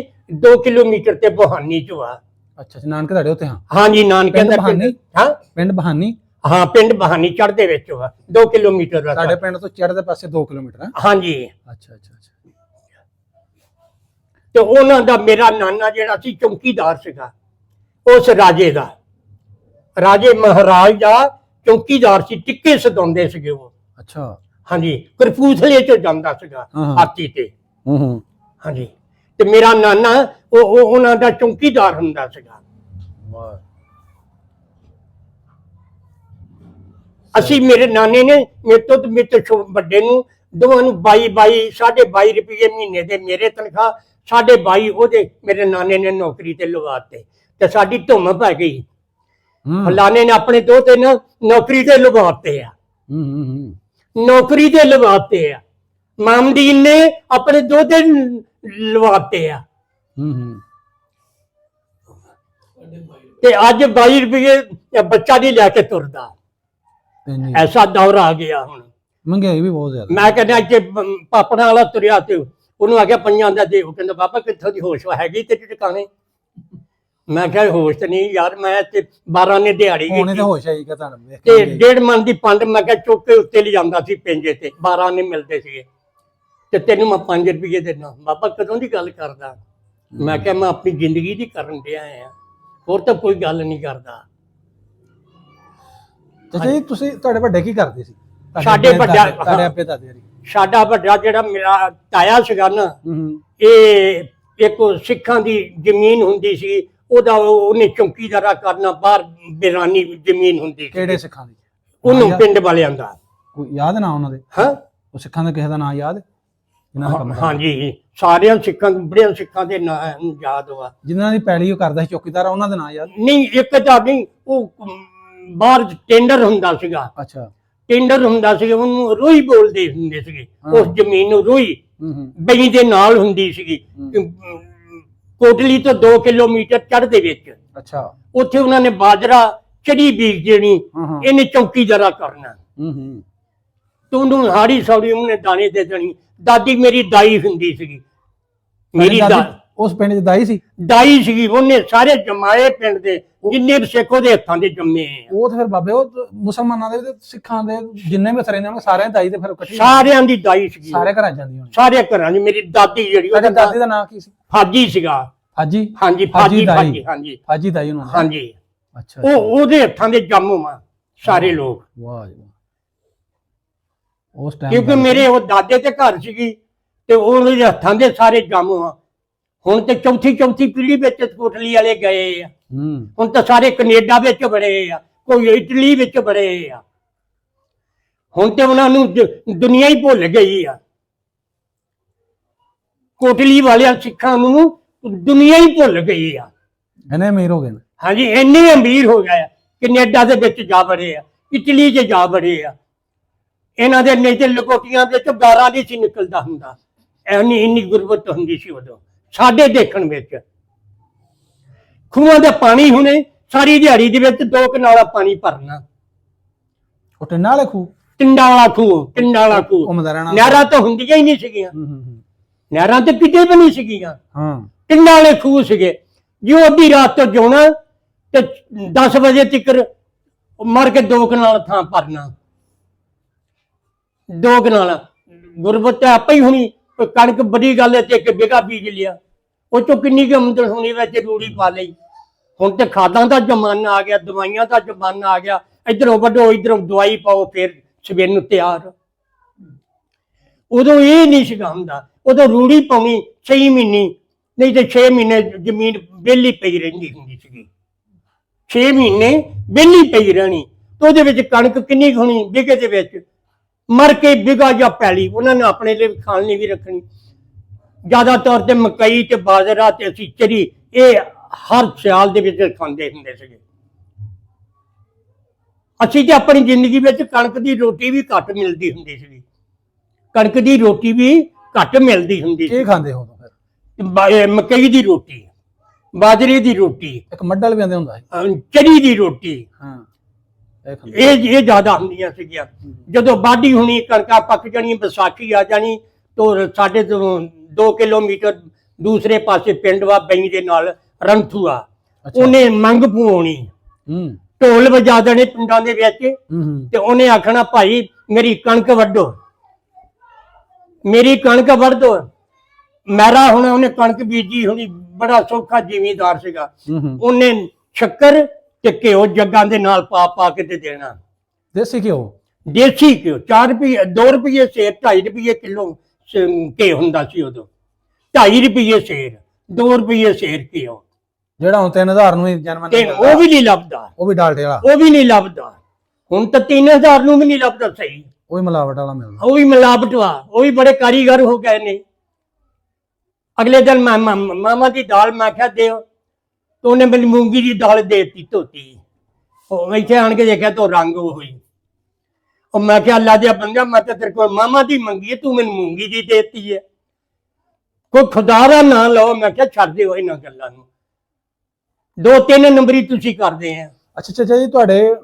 2 ਕਿਲੋਮੀਟਰ ਤੇ ਬਹਾਨੀ ਚ ਆ। ਅੱਛਾ, ਨਾਨਕੇ ਤੁਹਾਡੇ ਉੱਥੇ? ਹਾਂਜੀ, ਨਾਨਕਿਆਂ ਦਾ ਪਿੰਡ। ਹਾਂ, ਪਿੰਡ ਬਹਾਨੀ? ਹਾਂ, ਪਿੰਡ ਬਹਾਨੀ ਚੜ੍ਹਦੇ ਵਿੱਚ ਵਾ, 2 ਕਿਲੋਮੀਟਰ ਦਾ। ਸਾਡੇ ਪਿੰਡ ਤੋਂ ਚੜ੍ਹਦੇ ਪਾਸੇ 2 ਕਿਲੋਮੀਟਰ? ਹਾਂਜੀ। ਅੱਛਾ। ਤੇ ਉਹਨਾਂ ਦਾ ਮੇਰਾ ਨਾਨਾ ਜਿਹੜਾ ਸੀ ਚੌਕੀਦਾਰ ਸੀਗਾ ਉਸ ਰਾਜੇ ਦਾ, ਰਾਜੇ ਮਹਾਰਾਜ ਦਾ ਚੌਕੀਦਾਰ ਸੀ, ਟਿੱਕੇ ਸਦਾਉਂਦੇ ਸੀਗੇ ਉਹ। ਅੱਛਾ। ਹਾਂਜੀ, ਕਰਪੂਥਲੇ ਚ ਜਾਂਦਾ ਸੀਗਾ ਹਾਥੀ ਤੇ। ਹੂੰ। ਹਾਂਜੀ, ਤੇ ਮੇਰਾ ਨਾਨਾ ਉਹ ਉਹਨਾਂ ਦਾ ਚੌਕੀਦਾਰ ਹੁੰਦਾ ਸੀਗਾ। ਵਾਹ। ਅਸੀਂ ਮੇਰੇ ਨਾਨੇ ਨੇ ਮੇਰੇ ਤੋਂ ਵੱਡੇ ਨੂੰ ਦੋਵਾਂ ਨੂੰ 22 ਰੁਪਏ ਮਹੀਨੇ ਦੇ ਮੇਰੇ ਤਨਖਾਹ, 22.5 ਉਹਦੇ ਮੇਰੇ ਨਾਨੇ ਨੇ ਨੌਕਰੀ ਤੇ ਲਵਾਤੇ ਤੇ ਸਾਡੀ ਧੁੰਮ ਪੈ ਗਈ। ਫਲਾਣੇ ਨੇ ਆਪਣੇ ਦੋ ਤੇ ਨੌਕਰੀ ਤੇ ਲਵਾਤੇ ਆ। ਨੌਕਰੀ ਤੇ ਲਵਾਤੇ ਆ। ਮਾਮਦੀਨ ਨੇ ਆਪਣੇ ਦੋ ਤੇ ਲਵਾਤੇ ਆ। ਤੇ ਅੱਜ 22 ਰੁਪਏ ਬੱਚਾ ਨਹੀਂ ਲੈ ਕੇ ਤੁਰਦਾ। ਐਸਾ ਦੌਰ ਆ ਗਿਆ ਹੁਣ। ਮਹਿੰਗਾਈ ਵੀ ਬਹੁਤ ਜ਼ਿਆਦਾ। ਮੈਂ ਕਹਿੰਦਾ ਕਿ ਪਾਪਣਾ ਵਾਲਾ ਤੁਰਿਆ ਤੇ ਉਹਨੂੰ ਆ ਗਿਆ ਪੰਜਾਂ ਦਾ ਦੇ। ਉਹ ਕਹਿੰਦਾ ਬਾਬਾ ਕਿੱਥੋਂ ਦੀ ਹੋਸ਼ ਹੈਗੀ ਤੇ ਟਿਕਾਣੇ। ਮੈਂ ਕਿਹਾ ਹੋਸ਼ ਤੇ ਨਹੀਂ ਯਾਰ, ਮੈਂ ਤੇ 12 ਨੇ ਦਿਹਾੜੀ ਉਹਨੇ ਤਾਂ ਹੋਸ਼ ਆਈ ਕਿ ਤੁਹਾਨੂੰ ਤੇ 1.5 ਮਣ ਦੀ ਪੰਡ ਮੈਂ ਕਿਹਾ ਚੁੱਕ ਕੇ ਉੱਤੇ ਲੈ ਜਾਂਦਾ ਸੀ ਪਿੰਜੇ ਤੇ। 12 ਨੇ ਮਿਲਦੇ ਸੀਗੇ ਤੇ ਤੈਨੂੰ ਮੈਂ 5 ਰੁਪਏ ਦੇਣਾ। ਬਾਬਾ ਕਦੋਂ ਦੀ ਗੱਲ ਕਰਦਾ? ਮੈਂ ਕਿਹਾ ਮੈਂ ਆਪਣੀ ਜ਼ਿੰਦਗੀ ਦੀ ਕਰਨ ਡਿਆ ਆ, ਹੋਰ ਤਾਂ ਕੋਈ ਗੱਲ ਨਹੀਂ ਕਰਦਾ। ਚਾਚਾ ਜੀ ਤੁਸੀਂ ਤੁਹਾਡੇ ਵੱਡੇ ਕੀ ਕਰਦੇ ਸੀ? ਸਾਡੇ ਵੱਡਾ ਤੁਹਾਡੇ ਆਪੇ ਦਾਦੇ ਜੀ। ਸਾਡਾ ਵੱਡਾ ਜਿਹੜਾ ਮੇਰਾ ਤਾਇਆ ਸੀਗਾ ਨਾ, ਇਹ ਇੱਕ ਸਿੱਖਾਂ ਦੀ ਜ਼ਮੀਨ ਹੁੰਦੀ ਸੀ, ਉਹਨੇ ਚੌਕੀਦਾਰਾ ਕਰਨਾ, ਬਾਹਰ ਬਿਰਾਨੀ ਜ਼ਮੀਨ ਹੁੰਦੀ ਸੀ। ਕਿਹੜੇ ਸਿੱਖਾਂ ਦੀ? ਉਹਨੂੰ ਪਿੰਡ ਵਾਲਿਆਂ ਦਾ ਕੋਈ ਯਾਦ ਨਾ ਉਹਨਾਂ ਦੇ? ਹਾਂ, ਉਹ ਸਿੱਖਾਂ ਦਾ ਕਿਸੇ ਦਾ ਨਾਂ ਯਾਦ? ਹਾਂਜੀ, ਸਾਰਿਆਂ ਸਿੱਖਾਂ ਬੜਿਆਂ ਸਿੱਖਾਂ ਦੇ ਨਾਂ ਯਾਦ ਵਾ। ਜਿਨ੍ਹਾਂ ਦੀ ਪੈਲੀ ਉਹ ਕਰਦਾ ਸੀ ਚੌਕੀਦਾਰ, ਉਹਨਾਂ ਦੇ ਨਾਂ ਯਾਦ ਨਹੀਂ? ਇੱਕ ਤਾਂ ਨਹੀਂ, ਉਹ ਬਾਹਰ ਟੈਂਡਰ ਹੁੰਦਾ ਸੀਗਾ। ਅੱਛਾ। ਟੈਂਡਰ ਹੁੰਦਾ ਸੀਗਾ, ਉਹਨੂੰ ਰੋਈ ਬੋਲਦੇ ਹੁੰਦੇ ਸੀਗੇ। ਉਸ ਜ਼ਮੀਨ ਨੂੰ ਰੋਈ ਬਈ ਦੇ ਨਾਲ ਹੁੰਦੀ ਸੀਗੀ, ਕੋਟਲੀ ਤੋਂ 2 ਕਿਲੋਮੀਟਰ ਚੜ੍ਹਦੇ ਵਿੱਚ। ਅੱਛਾ। ਉੱਥੇ ਉਹਨਾਂ ਨੇ ਬਾਜਰਾ ਚੜੀ ਬੀਜ ਦੇਣੀ, ਇਹਨੇ ਚੌਕੀਦਾਰਾ ਕਰਨਾ। ਤੇ ਉਹਨੂੰ ਹਾੜੀ ਸੌੜੀ ਉਹਨੇ ਦਾਣੇ ਦੇ ਦੇਣੀ। ਦਾਦੀ ਮੇਰੀ ਦਾਈ ਹੁੰਦੀ ਸੀਗੀ, ਮੇਰੀ ਉਸ ਪਿੰਡ ਚ ਦਾਈ ਸੀਗੀ। ਉਹਨੇ ਸਾਰੇ ਜਮਾਏ ਪਿੰਡ ਦੇ ਜਿੰਨੇ ਵੀ ਸਿੱਖ ਉਹਦੇ ਹੱਥਾਂ ਦੇ ਜੰਮੇ ਆ। ਉਹ ਤੇ ਫਿਰ ਬਾਬੇ ਉਹ ਮੁਸਲਮਾਨਾਂ ਦੇ ਤੇ ਸਿੱਖਾਂ ਦੇ ਜਿੰਨੇ ਵੀ ਰਹਿੰਦੇ ਉਹਨਾਂ ਸਾਰਿਆਂ ਦੀ ਦਾਈ ਤੇ ਫਿਰ ਇਕੱਠੀ ਸਾਰਿਆਂ ਦੀ ਦਾਈ ਸੀਗੀ। ਸਾਰੇ ਘਰਾਂ ਜਾਂਦੀ ਹੋਣੀ। ਸਾਰੇ ਘਰਾਂ ਦੀ। ਮੇਰੀ ਦਾਦੀ ਜਿਹੜੀ, ਉਹਦਾ ਦਾਦੀ ਦਾ ਨਾਂ ਕੀ ਸੀ? ਫਾਜੀ ਸੀਗਾ। ਫਾਜੀ? ਹਾਂਜੀ, ਫਾਜੀ ਹਾਂਜੀ ਹਾਂਜੀ, ਫਾਜੀ ਦਾਈ ਉਹਨਾਂ ਦੀ। ਹਾਂਜੀ। ਅੱਛਾ। ਉਹਦੇ ਹੱਥਾਂ ਦੇ ਜੰਮ ਆ ਸਾਰੇ ਲੋਕ। ਵਾਹ ਜੀ ਵਾਹ। ਉਸ ਟਾਈਮ ਕਿਉਂਕਿ ਮੇਰੇ ਉਹ ਦਾਦੇ ਤੇ ਘਰ ਸੀਗੀ ਤੇ ਉਹਦੇ ਹੱਥਾਂ ਦੇ ਸਾਰੇ ਜੰਮ ਆ। ਹੁਣ ਤੇ ਚੌਥੀ ਪੀੜ੍ਹੀ ਵਿੱਚ ਕੋਟਲੀ ਵਾਲੇ ਗਏ ਆ। ਹੁਣ ਤਾਂ ਸਾਰੇ ਕੈਨੇਡਾ ਵਿੱਚ ਬੜੇ ਆ, ਕੋਈ ਇਟਲੀ ਵਿੱਚ ਬੜੇ ਆ। ਹੁਣ ਤੇ ਉਹਨਾਂ ਨੂੰ ਦੁਨੀਆ ਹੀ ਭੁੱਲ ਗਈ ਆ। ਕੋਟਲੀ ਵਾਲਿਆਂ ਸਿੱਖਾਂ ਨੂੰ ਦੁਨੀਆ ਹੀ ਭੁੱਲ ਗਈ ਆ। ਇੰਨੇ ਅਮੀਰ ਹੋ ਗਏ ਨੇ। ਹਾਂਜੀ, ਇੰਨੇ ਅਮੀਰ ਹੋ ਗਏ ਆ। ਕੈਨੇਡਾ ਦੇ ਵਿੱਚ ਜਾ ਬੜੇ ਆ, ਇਟਲੀ 'ਚ ਜਾ ਬੜੇ ਆ। ਇਹਨਾਂ ਦੇ ਨਹੀਂ ਤੇ ਲਕੋਟੀਆਂ ਵਿੱਚ ਗਾਰਾ ਨਹੀਂ ਸੀ ਨਿਕਲਦਾ ਹੁੰਦਾ। ਇੰਨੀ ਗੁਰਬਤ ਹੁੰਦੀ ਸੀ ਉਦੋਂ ਸਾਡੇ ਦੇਖਣ ਵਿੱਚ। ਖੂਹਾਂ ਦਾ ਪਾਣੀ ਹੁਣੇ ਸਾਰੀ ਦਿਹਾੜੀ ਦੇ ਵਿੱਚ 2 ਕਨਾਲਾ ਪਾਣੀ ਭਰਨਾ। ਉਹ ਟਿੰਡਾਂ ਵਾਲੇ ਖੂਹ? ਟਿੰਡਾਂ ਵਾਲਾ ਖੂਹ। ਨਹਿਰਾਂ ਤਾਂ ਹੁੰਦੀਆਂ ਹੀ ਨਹੀਂ ਸੀਗੀਆਂ। ਨਹਿਰਾਂ ਤੇ ਕਿਤੇ ਵੀ ਨਹੀਂ ਸੀਗੀਆਂ। ਟਿੰਡਾਂ ਵਾਲੇ ਖੂਹ ਸੀਗੇ। ਜੋ ਅੱਧੀ ਰਾਤ ਤੋਂ ਜਾਣਾ ਤੇ 10 ਵਜੇ ਤੱਕ ਮਰ ਕੇ 2 ਕਨਾਲ ਥਾਂ ਭਰਨਾ। 2 ਕਨਾਲ ਗੁਰਬਤ ਆਪੇ ਹੀ ਹੋਣੀ। ਕਣਕ ਬੜੀ ਗੱਲ ਹੈ ਤੇ 1 ਬਿਘਾ ਬੀਜ ਲਿਆ, ਉਹ ਚੋਂ ਕਿੰਨੀ ਕੁ ਆਮਦਨ ਹੋਣੀ, ਵਿੱਚ ਰੂੜੀ ਪਾ ਲਈ। ਹੁਣ ਤੇ ਖਾਦਾਂ ਦਾ ਜ਼ਮਾਨਾ ਆ ਗਿਆ, ਦਵਾਈਆਂ ਦਾ ਜ਼ਮਾਨਾ ਆ ਗਿਆ। ਇਧਰੋਂ ਵੱਢੋ, ਇਧਰੋਂ ਦਵਾਈ ਪਾਓ, ਫਿਰ ਸਵੇਰ ਨੂੰ ਤਿਆਰ। ਉਦੋਂ ਇਹ ਨਹੀਂ ਸੀਗਾ ਹੁੰਦਾ। ਉਦੋਂ ਰੂੜੀ ਪਾਉਣੀ 6 ਮਹੀਨੇ, ਨਹੀਂ ਤੇ 6 ਮਹੀਨੇ ਜ਼ਮੀਨ ਵਿਹਲੀ ਪਈ ਰਹਿੰਦੀ ਹੁੰਦੀ ਸੀਗੀ। 6 ਮਹੀਨੇ ਵਿਹਲੀ ਪਈ ਰਹਿਣੀ ਤੇ ਉਹਦੇ ਵਿੱਚ ਕਣਕ ਕਿੰਨੀ ਹੋਣੀ? ਬਿਘੇ ਦੇ ਵਿੱਚ ਮਰ ਕੇ ਬਿਘਾ ਜਾਂ ਪੈਲੀ ਉਹਨਾਂ ਨੇ ਆਪਣੇ ਲਈ ਖਾਣ ਲਈ ਵੀ ਰੱਖਣੀ। ਜ਼ਿਆਦਾਤਰ ਤੇ ਮਕਈ ਤੇ ਬਾਜਰਾ ਤੇ ਅਸੀਂ ਚਰੀ, ਇਹ ਹਰ ਸਿਆਲ ਦੇ ਵਿੱਚ ਖਾਂਦੇ ਹੁੰਦੇ ਸੀਗੇ। ਅਸੀਂ ਤੇ ਆਪਣੀ ਜ਼ਿੰਦਗੀ ਵਿੱਚ ਕਣਕ ਦੀ ਰੋਟੀ ਵੀ ਘੱਟ ਮਿਲਦੀ ਹੁੰਦੀ ਸੀਗੀ। ਕਣਕ ਦੀ ਰੋਟੀ ਵੀ ਘੱਟ ਮਿਲਦੀ ਹੁੰਦੀ ਸੀ। ਕੀ ਖਾਂਦੇ ਹੋ ਫਿਰ? ਮਕਈ ਦੀ ਰੋਟੀ, ਬਾਜਰੇ ਦੀ ਰੋਟੀ, ਇੱਕ ਮੱਡਲ ਵੀ ਆਂਦੇ ਹੁੰਦਾ ਹੈ, ਚਰੀ ਦੀ ਰੋਟੀ। ਇਹ ਜ਼ਿਆਦਾ ਹੁੰਦੀਆਂ ਸੀਗੀਆਂ। ਜਦੋਂ ਵਾਢੀ ਹੋਣੀ, ਕਣਕਾਂ ਪੱਕ ਜਾਣੀ, ਵਿਸਾਖੀ ਆ ਜਾਣੀ, ਤੋਂ ਸਾਡੇ ਤੋਂ 2 ਕਿਲੋਮੀਟਰ ਦੂਸਰੇ ਪਾਸੇ ਪਿੰਡ ਵਾ ਬਈ ਦੇ ਨਾਲ ਰੰਥੂਆ, ਉਹਨੇ ਮੰਗ ਪਵਾਉਣੀ, ਢੋਲ ਵਜਾ ਦੇਣੇ ਪਿੰਡਾਂ ਦੇ ਵਿੱਚ ਤੇ ਉਹਨੇ ਆਖਣਾ ਭਾਈ ਮੇਰੀ ਕਣਕ ਵੱਢੋ, ਮੇਰੀ ਕਣਕ ਵੱਢ ਦੋ। ਮੇਰਾ ਹੁਣ ਉਹਨੇ ਕਣਕ ਬੀਜੀ ਹੋਣੀ, ਬੜਾ ਸੌਖਾ ਜ਼ਿਮੀਂਦਾਰ ਸੀਗਾ। ਹੂੰ ਉਹਨੇ ਸ਼ੱਕਰ ਤੇ ਘਿਓ ਜੱਗਾਂ ਦੇ ਨਾਲ ਪਾ ਪਾ ਕੇ ਤੇ ਦੇਣਾ। ਦੇਸੀ ਘਿਓ? ਦੇਸੀ ਘਿਓ 4 ਰੁਪਏ 2 ਰੁਪਏ ਸੇਰ, 2.5 ਰੁਪਏ ਕਿਲੋ ਘਿਓ ਹੁੰਦਾ ਸੀ ਉਦੋਂ। 2.5 ਰੁਪਏ ਸੇਰ, 2 ਰੁਪਏ ਸੇਰ ਘਿਓ। ਜਿਹੜਾ ਹੁਣ 3000 ਨੂੰ ਹੀ ਜਨਮ ਤੇ ਉਹ ਵੀ ਨਹੀਂ ਲੱਭਦਾ, ਉਹ ਵੀ ਡਾਲਟੇ ਵਾਲਾ, ਉਹ ਵੀ ਨਹੀਂ ਲੱਭਦਾ। ਹੁਣ ਤਾਂ 3000 ਨੂੰ ਵੀ ਨਹੀਂ ਲੱਭਦਾ ਸਹੀ, ਉਹ ਵੀ ਮਿਲਾਵਟ ਵਾਲਾ ਮਿਲਦਾ। ਉਹ ਵੀ ਮਿਲਾਵਟ ਵਾ। ਉਹ ਵੀ ਬੜੇ ਕਾਰੀਗਰ ਹੋ ਗਏ ਨੇ। ਅਗਲੇ ਦਿਨ ਮਾਮਾ ਦੀ ਦਾਲ ਮੈਂ ਕਿਹਾ ਦਿਓ, ਤੇ ਉਹਨੇ ਮੈਨੂੰ ਮੂੰਗੀ ਦੀ ਦਾਲ ਦੇ ਦਿੱਤੀ ਧੋਤੀ। ਉਹ ਇੱਥੇ ਆਣ ਕੇ ਦੇਖਿਆ ਤਾਂ ਰੰਗ ਉਹ ਹੋਈ। ਉਹ ਮੈਂ ਕਿਹਾ ਅੱਲਾ ਦੇ ਬੰਦਾ, ਮੈਂ ਤਾਂ ਤੇਰੇ ਕੋਲ ਮਾਮਾ ਦੀ ਮੰਗੀ ਹੈ, ਤੂੰ ਮੈਨੂੰ ਮੂੰਗੀ ਦੀ ਦੇਤੀ ਹੈ। ਕੋਈ ਖੁਦਾ ਦਾ ਨਾਂ ਲਓ। ਮੈਂ ਕਿਹਾ ਛੱਡ ਦਿਓ ਇਹਨਾਂ ਗੱਲਾਂ ਨੂੰ, 2-3 ਨੰਬਰੀ ਤੁਸੀਂ ਕਰਦੇ ਆ। ਅੱਛਾ ਚਾਚਾ ਜੀ, ਤੁਹਾਡੇ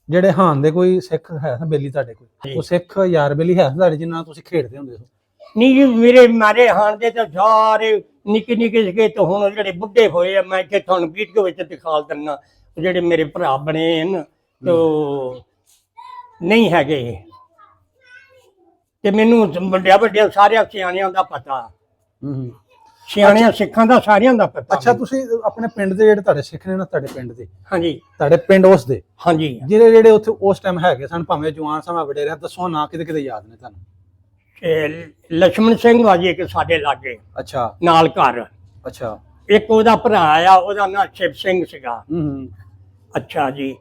ਜਿਹੜੇ ਹਾਨ ਦੇ ਕੋਈ ਸਿੱਖ ਹੈ ਨਾ ਬੇਲੀ ਤੁਹਾਡੇ ਕੋਈ, ਉਹ ਸਿੱਖ ਯਾਰ ਬੇਲੀ ਹੈ ਤੁਹਾਡੇ ਜਿਨ੍ਹਾਂ ਨਾਲ ਤੁਸੀਂ ਖੇਡਦੇ ਹੁੰਦੇ ਹੋ? ਨਹੀਂ ਜੀ, ਮੇਰੇ ਮਾਰੇ ਹਾਣ ਦੇ ਤਾਂ ਸਾਰੇ ਨਿੱਕੇ ਨਿੱਕੇ ਸੀਗੇ, ਤੇ ਹੁਣ ਜਿਹੜੇ ਬੁੱਢੇ ਹੋਏ ਆ, ਮੈਂ ਕਿ ਤੁਹਾਨੂੰ ਵੀਡੀਓ ਵਿੱਚ ਦਿਖਾ ਦਿੰਦਾ। ਜਿਹੜੇ ਮੇਰੇ ਭਰਾ ਬਣੇ ਹਨ ਤੋ ਨਹੀਂ ਹੈਗੇ, ਤੇ ਮੈਨੂੰ ਵੱਡਿਆਂ ਵੱਡਿਆਂ ਸਾਰਿਆਂ ਸਿਆਣਿਆਂ ਦਾ ਪਤਾ। ਸਿਆਣਿਆਂ ਸਿੱਖਾਂ ਦਾ ਸਾਰਿਆਂ ਦਾ ਪਤਾ। ਅੱਛਾ, ਤੁਸੀਂ ਆਪਣੇ ਪਿੰਡ ਦੇ ਜਿਹੜੇ ਤੁਹਾਡੇ ਸਿੱਖ ਨੇ ਨਾ, ਤੁਹਾਡੇ ਪਿੰਡ ਦੇ, ਹਾਂਜੀ ਤੁਹਾਡੇ ਪਿੰਡ ਉਸ ਦੇ, ਹਾਂਜੀ, ਜਿਹੜੇ ਉੱਥੇ ਉਸ ਟਾਈਮ ਹੈਗੇ ਸਨ, ਭਾਵੇਂ ਜਵਾਨ ਸਮਾਂ ਵਡੇ ਰਿਹਾ, ਦੱਸੋ ਨਾ, ਕਿਤੇ ਕਿਤੇ ਯਾਦ ਨੇ ਤੁਹਾਨੂੰ? ਲਛਮਣ ਸਿੰਘ ਵਾਜੀ ਇੱਕ ਸਾਡੇ ਲਾਗੇ ਅੱਛਾ ਨਾਲ ਘਰ। ਅੱਛਾ। ਇੱਕ ਉਹਦਾ ਭਰਾ ਆ, ਉਹਦਾ ਨਾਂ ਸ਼ਿਵ ਸਿੰਘ ਸੀਗਾ। ਅੱਛਾ ਜੀ।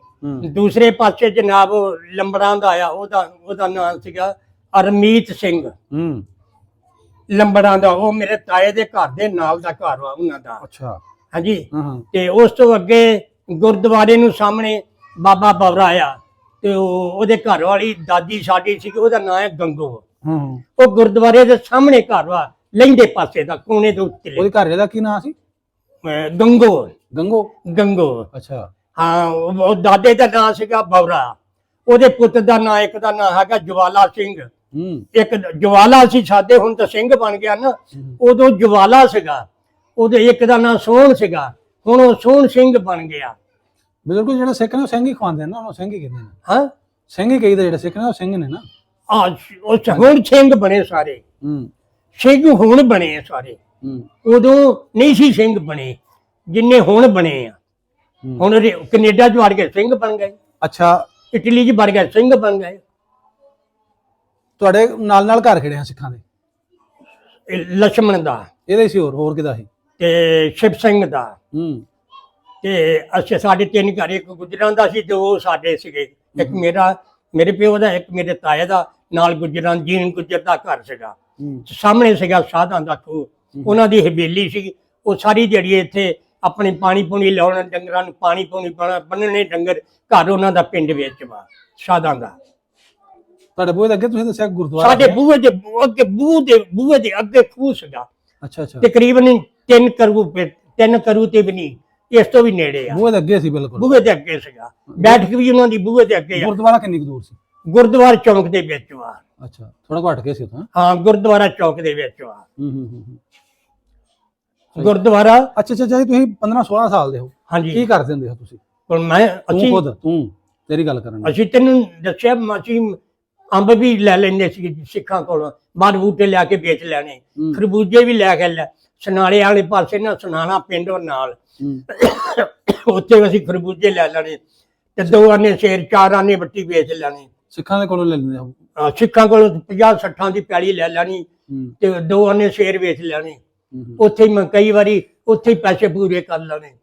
ਦੂਸਰੇ ਪਾਸੇ ਜਨਾਬ ਲੰਬੜਾਂ ਦਾ ਆ, ਉਹਦਾ ਨਾਂ ਸੀਗਾ ਅਰਮੀਤ ਸਿੰਘ ਲੰਬੜਾਂ ਦਾ। ਉਹ ਮੇਰੇ ਤਾਏ ਦੇ ਘਰ ਦੇ ਨਾਲ ਦਾ ਘਰ ਵਾ ਉਹਨਾਂ ਦਾ। ਅੱਛਾ। ਹਾਂਜੀ। ਤੇ ਉਸ ਤੋਂ ਅੱਗੇ ਗੁਰਦੁਆਰੇ ਨੂੰ ਸਾਹਮਣੇ ਬਾਬਾ ਬਵਰਾ ਆ, ਤੇ ਉਹਦੇ ਘਰ ਵਾਲੀ ਦਾਦੀ ਸਾਡੀ ਸੀ, ਉਹਦਾ ਨਾਂ ਹੈ ਗੰਗੋ। ਉਹ ਗੁਰਦੁਆਰੇ ਦੇ ਸਾਹਮਣੇ ਘਰ ਵਾ, ਲਹਿੰਦੇ ਪਾਸੇ ਦਾ, ਕੋਨੇ ਦੇ ਉੱਤੇ। ਉਹਦੇ ਘਰ ਦਾ ਕੀ ਨਾਂ ਸੀ? ਗੰਗੋ। ਗੰਗੋ? ਗੰਗੋ। ਅੱਛਾ। ਹਾਂ, ਉਹ ਦਾਦੇ ਦਾ ਨਾਂ ਸੀਗਾ ਬਵਰਾ। ਉਹਦੇ ਪੁੱਤ ਦਾ ਨਾਂ, ਇੱਕ ਦਾ ਨਾਂ ਹੈਗਾ ਜਵਾਲਾ ਸਿੰਘ। ਇੱਕ ਜਵਾਲਾ ਸੀ ਸਾਡੇ, ਹੁਣ ਤਾਂ ਸਿੰਘ ਬਣ ਗਿਆ ਨਾ, ਉਦੋਂ ਜਵਾਲਾ ਸੀਗਾ। ਉਹਦੇ ਇੱਕ ਦਾ ਨਾਂ ਸੋਹਣ ਸੀਗਾ, ਹੁਣ ਉਹ ਸੋਹਣ ਸਿੰਘ ਬਣ ਗਿਆ। ਬਿਲਕੁਲ, ਜਿਹੜਾ ਸਿੱਖ ਨੇ ਉਹ ਸਿੰਘ ਹੀ ਖਵਾਉਂਦੇ ਨੇ ਨਾ, ਉਹਨੂੰ ਸਿੰਘ ਹੀ ਕਹਿੰਦੇ ਨੇ। ਹਾਂ, ਸਿੰਘ ਹੀ ਕਹੀਦਾ, ਜਿਹੜੇ ਸਿੱਖ ਨੇ ਉਹ ਸਿੰਘ ਨੇ ਨਾ। ਉਹ ਹੁਣ ਸਿੰਘ ਬਣੇ ਸਾਰੇ, ਸਿੰਘ ਹੁਣ ਬਣੇ ਆ ਸਾਰੇ। ਉਦੋਂ ਨਹੀਂ ਸੀ ਸਿੰਘ ਬਣੇ ਜਿੰਨੇ ਹੁਣ ਬਣੇ ਆ। ਹੁਣ ਕੈਨੇਡਾ ਚ ਵੜ ਕੇ ਸਿੰਘ ਬਣ ਗਏ। ਅੱਛਾ। ਇਟਲੀ ਚ ਵੜ ਕੇ ਸਿੰਘ ਬਣ ਗਏ। ਤੁਹਾਡੇ ਨਾਲ ਨਾਲ ਘਰ ਖੜੇ ਆ ਸਿੱਖਾਂ ਦੇ? ਲਛਮਣ ਦਾ, ਇਹਦਾ ਹੀ ਸੀ, ਹੋਰ ਕਿਹਦਾ ਸੀ? ਤੇ ਸ਼ਿਵ ਸਿੰਘ ਦਾ। ਤੇ ਅਸੀਂ ਸਾਡੇ 3 ਘਰ, ਇੱਕ ਗੁਜਰਾਂ ਦਾ ਸੀ, 2 ਸਾਡੇ ਸੀਗੇ। ਇੱਕ ਮੇਰੇ ਪਿਓ ਦਾ, ਇੱਕ ਮੇਰੇ ਤਾਏ ਦਾ, ਨਾਲ ਗੁਜਰਾਂ ਜੀਨ ਗੁਜਰ ਦਾ ਘਰ ਸੀਗਾ। ਸਾਹਮਣੇ ਸੀਗਾ ਸਾਧਾਂ ਦਾ ਖੂਹ, ਉਹਨਾਂ ਦੀ ਹਵੇਲੀ ਸੀ। ਉਹ ਸਾਰੀ ਜਿਹੜੀ ਇੱਥੇ ਆਪਣੇ ਪਾਣੀ ਪੂਣੀ ਲਾਉਣ, ਡੰਗਰਾਂ ਨੂੰ ਪਾਣੀ ਪੂਣੀ ਪਾਣਾ, ਬੰਨਣੇ ਡੰਗਰ, ਘਰ ਉਹਨਾਂ ਦਾ ਪਿੰਡ ਵਿੱਚ ਵਾ ਸਾਧਾਂ ਦਾ। ਤੁਹਾਡੇ ਬੂਹੇ ਦੇ ਅੱਗੇ ਤੁਸੀਂ ਦੱਸਿਆ ਗੁਰਦੁਆਰਾ? ਸਾਡੇ ਬੂਹੇ ਦੇ ਅੱਗੇ ਖੂਹ ਸੀਗਾ। ਅੱਛਾ ਅੱਛਾ। ਤਕਰੀਬਨ 3 ਕਰੂ ਤੇ ਵੀ ਨਹੀਂ, ਇਸ ਤੋਂ ਵੀ ਨੇੜੇ ਆ। ਬੂਹੇ ਦੇ ਅੱਗੇ ਸੀ? ਬਿਲਕੁਲ ਬੂਹੇ ਦੇ ਅੱਗੇ ਸੀਗਾ। ਬੈਠਕ ਵੀ ਉਹਨਾਂ ਦੀ ਬੂਹੇ ਦੇ ਅੱਗੇ ਆ। ਗੁਰਦੁਆਰਾ ਕਿੰਨੀ ਕੁ ਦੂਰ ਸੀ? ਗੁਰਦੁਆਰਾ ਚੌਂਕ ਦੇ ਵਿੱਚ ਵਾ। ਅੱਛਾ, ਥੋੜਾ ਘੱਟ ਕੇ ਸੀ ਉੱਥੋਂ? ਹਾਂ, ਗੁਰਦੁਆਰਾ ਚੌਂਕ ਦੇ ਵਿੱਚ ਵਾ ਗੁਰਦੁਆਰਾ। ਅੱਛਾ ਅੱਛਾ ਜੀ, ਤੁਸੀਂ 15-16 ਸਾਲ ਦੇ ਹੋ? ਹਾਂਜੀ। ਕੀ ਕਰਦੇ ਹੁੰਦੇ ਹੋ ਤੁਸੀਂ? ਹੁਣ ਤੇਰੀ ਗੱਲ ਕਰਨ। ਅਸੀਂ ਤੈਨੂੰ ਦੱਸਿਆ, ਅਸੀਂ ਅੰਬ ਵੀ ਲੈ ਲੈਂਦੇ ਸੀ ਸਿੱਖਾਂ ਕੋਲੋਂ, ਬਾਹਰ ਬੂਟੇ ਲਿਆ ਕੇ ਵੇਚ ਲੈਣੇ। ਖਰਬੂਜੇ ਵੀ ਲੈ ਕੇ ਸਨਾਲੇ ਵਾਲੇ ਪਾਸੇ ਨਾ, ਸੁਨਾਣਾ ਪਿੰਡ ਨਾਲ, ਉੱਥੇ ਅਸੀਂ ਖਰਬੂਜੇ ਲੈ ਲੈਣੇ, ਤੇ 2 ਆਨੇ ਸੇਰ, 4 ਆਨੇ ਬੱਟੀ ਵੇਚ ਲੈਣੀ। ਸਿੱਖਾਂ ਦੇ ਕੋਲੋਂ ਲੈ ਲੈਂਦੇ ਹੋ? ਸਿੱਖਾਂ ਕੋਲੋਂ 50-60 ਦੀ ਪੈਲੀ ਲੈ ਲੈਣੀ, ਤੇ 2 ਆਨੇ ਸੇਰ ਵੇਚ ਲੈਣੇ। ਉੱਥੇ ਹੀ ਮੈਂ ਕਈ ਵਾਰੀ ਉੱਥੇ ਹੀ ਪੈਸੇ ਪੂਰੇ ਕਰ ਲੈਣੇ।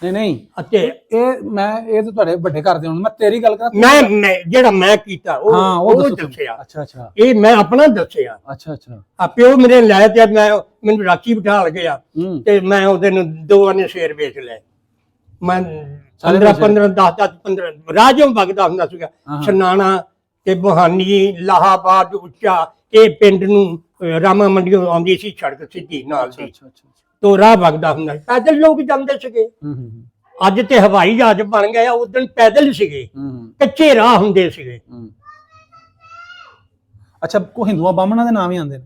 ਨਹੀਂ ਅਤੇ ਇਹ ਤਾਂ ਤੁਹਾਡੇ ਵੱਡੇ ਕਰਦੇ ਹੋਣ, ਮੈਂ ਤੇਰੀ ਗੱਲ ਕਰਾਂ। ਮੈਂ ਜਿਹੜਾ ਮੈਂ ਕੀਤਾ ਉਹ ਦੱਸਿਆ। ਅੱਛਾ ਅੱਛਾ। ਇਹ ਮੈਂ ਆਪਣਾ ਦੱਸਿਆ। ਅੱਛਾ ਅੱਛਾ। ਆ ਪਿਓ ਮੇਰੇ ਲੈ ਤੇ ਮੈਨੂੰ ਰਾਖੀ ਬਿਠਾ ਗਿਆ, ਤੇ ਮੈਂ ਉਹਦੇ ਨੂੰ 2 ਆਨੇ ਸ਼ੇਰ ਵੇਚ ਲਏ। ਮੈਂ 15 ਰਾਜੋਂ ਵਗਦਾ ਹੁੰਦਾ ਸੀਗਾ, ਸਨਾਣਾ ਤੇ ਬੁਹਾਨੀ, ਲਾਹਾਬਾਦ, ਉੱਚਾ, ਇਹ ਪਿੰਡ ਨੂੰ ਰਾਮਾ ਮੰਡੀੋਂ ਆਉਂਦੀ ਸੀ ਸੜਕ ਸਿੱਧੀ ਨਾਲ ਦੀ, ਤੋਂ ਰਾਹ ਵਗਦਾ ਹੁੰਦਾ। ਪੈਦਲ ਲੋਕ ਜਾਂਦੇ ਸੀਗੇ। ਅੱਜ ਤੇ ਹਵਾਈ ਜਹਾਜ਼ ਬਣ ਗਏ, ਉਦੋਂ ਪੈਦਲ ਸੀਗੇ, ਕੱਚੇ ਰਾਹ ਹੁੰਦੇ ਸੀਗੇ। ਅੱਛਾ, ਕੋ ਹਿੰਦੂਆਂ ਬਾਹਮਣਾਂ ਦੇ ਨਾਮ ਹੀ ਆਉਂਦੇ ਨੇ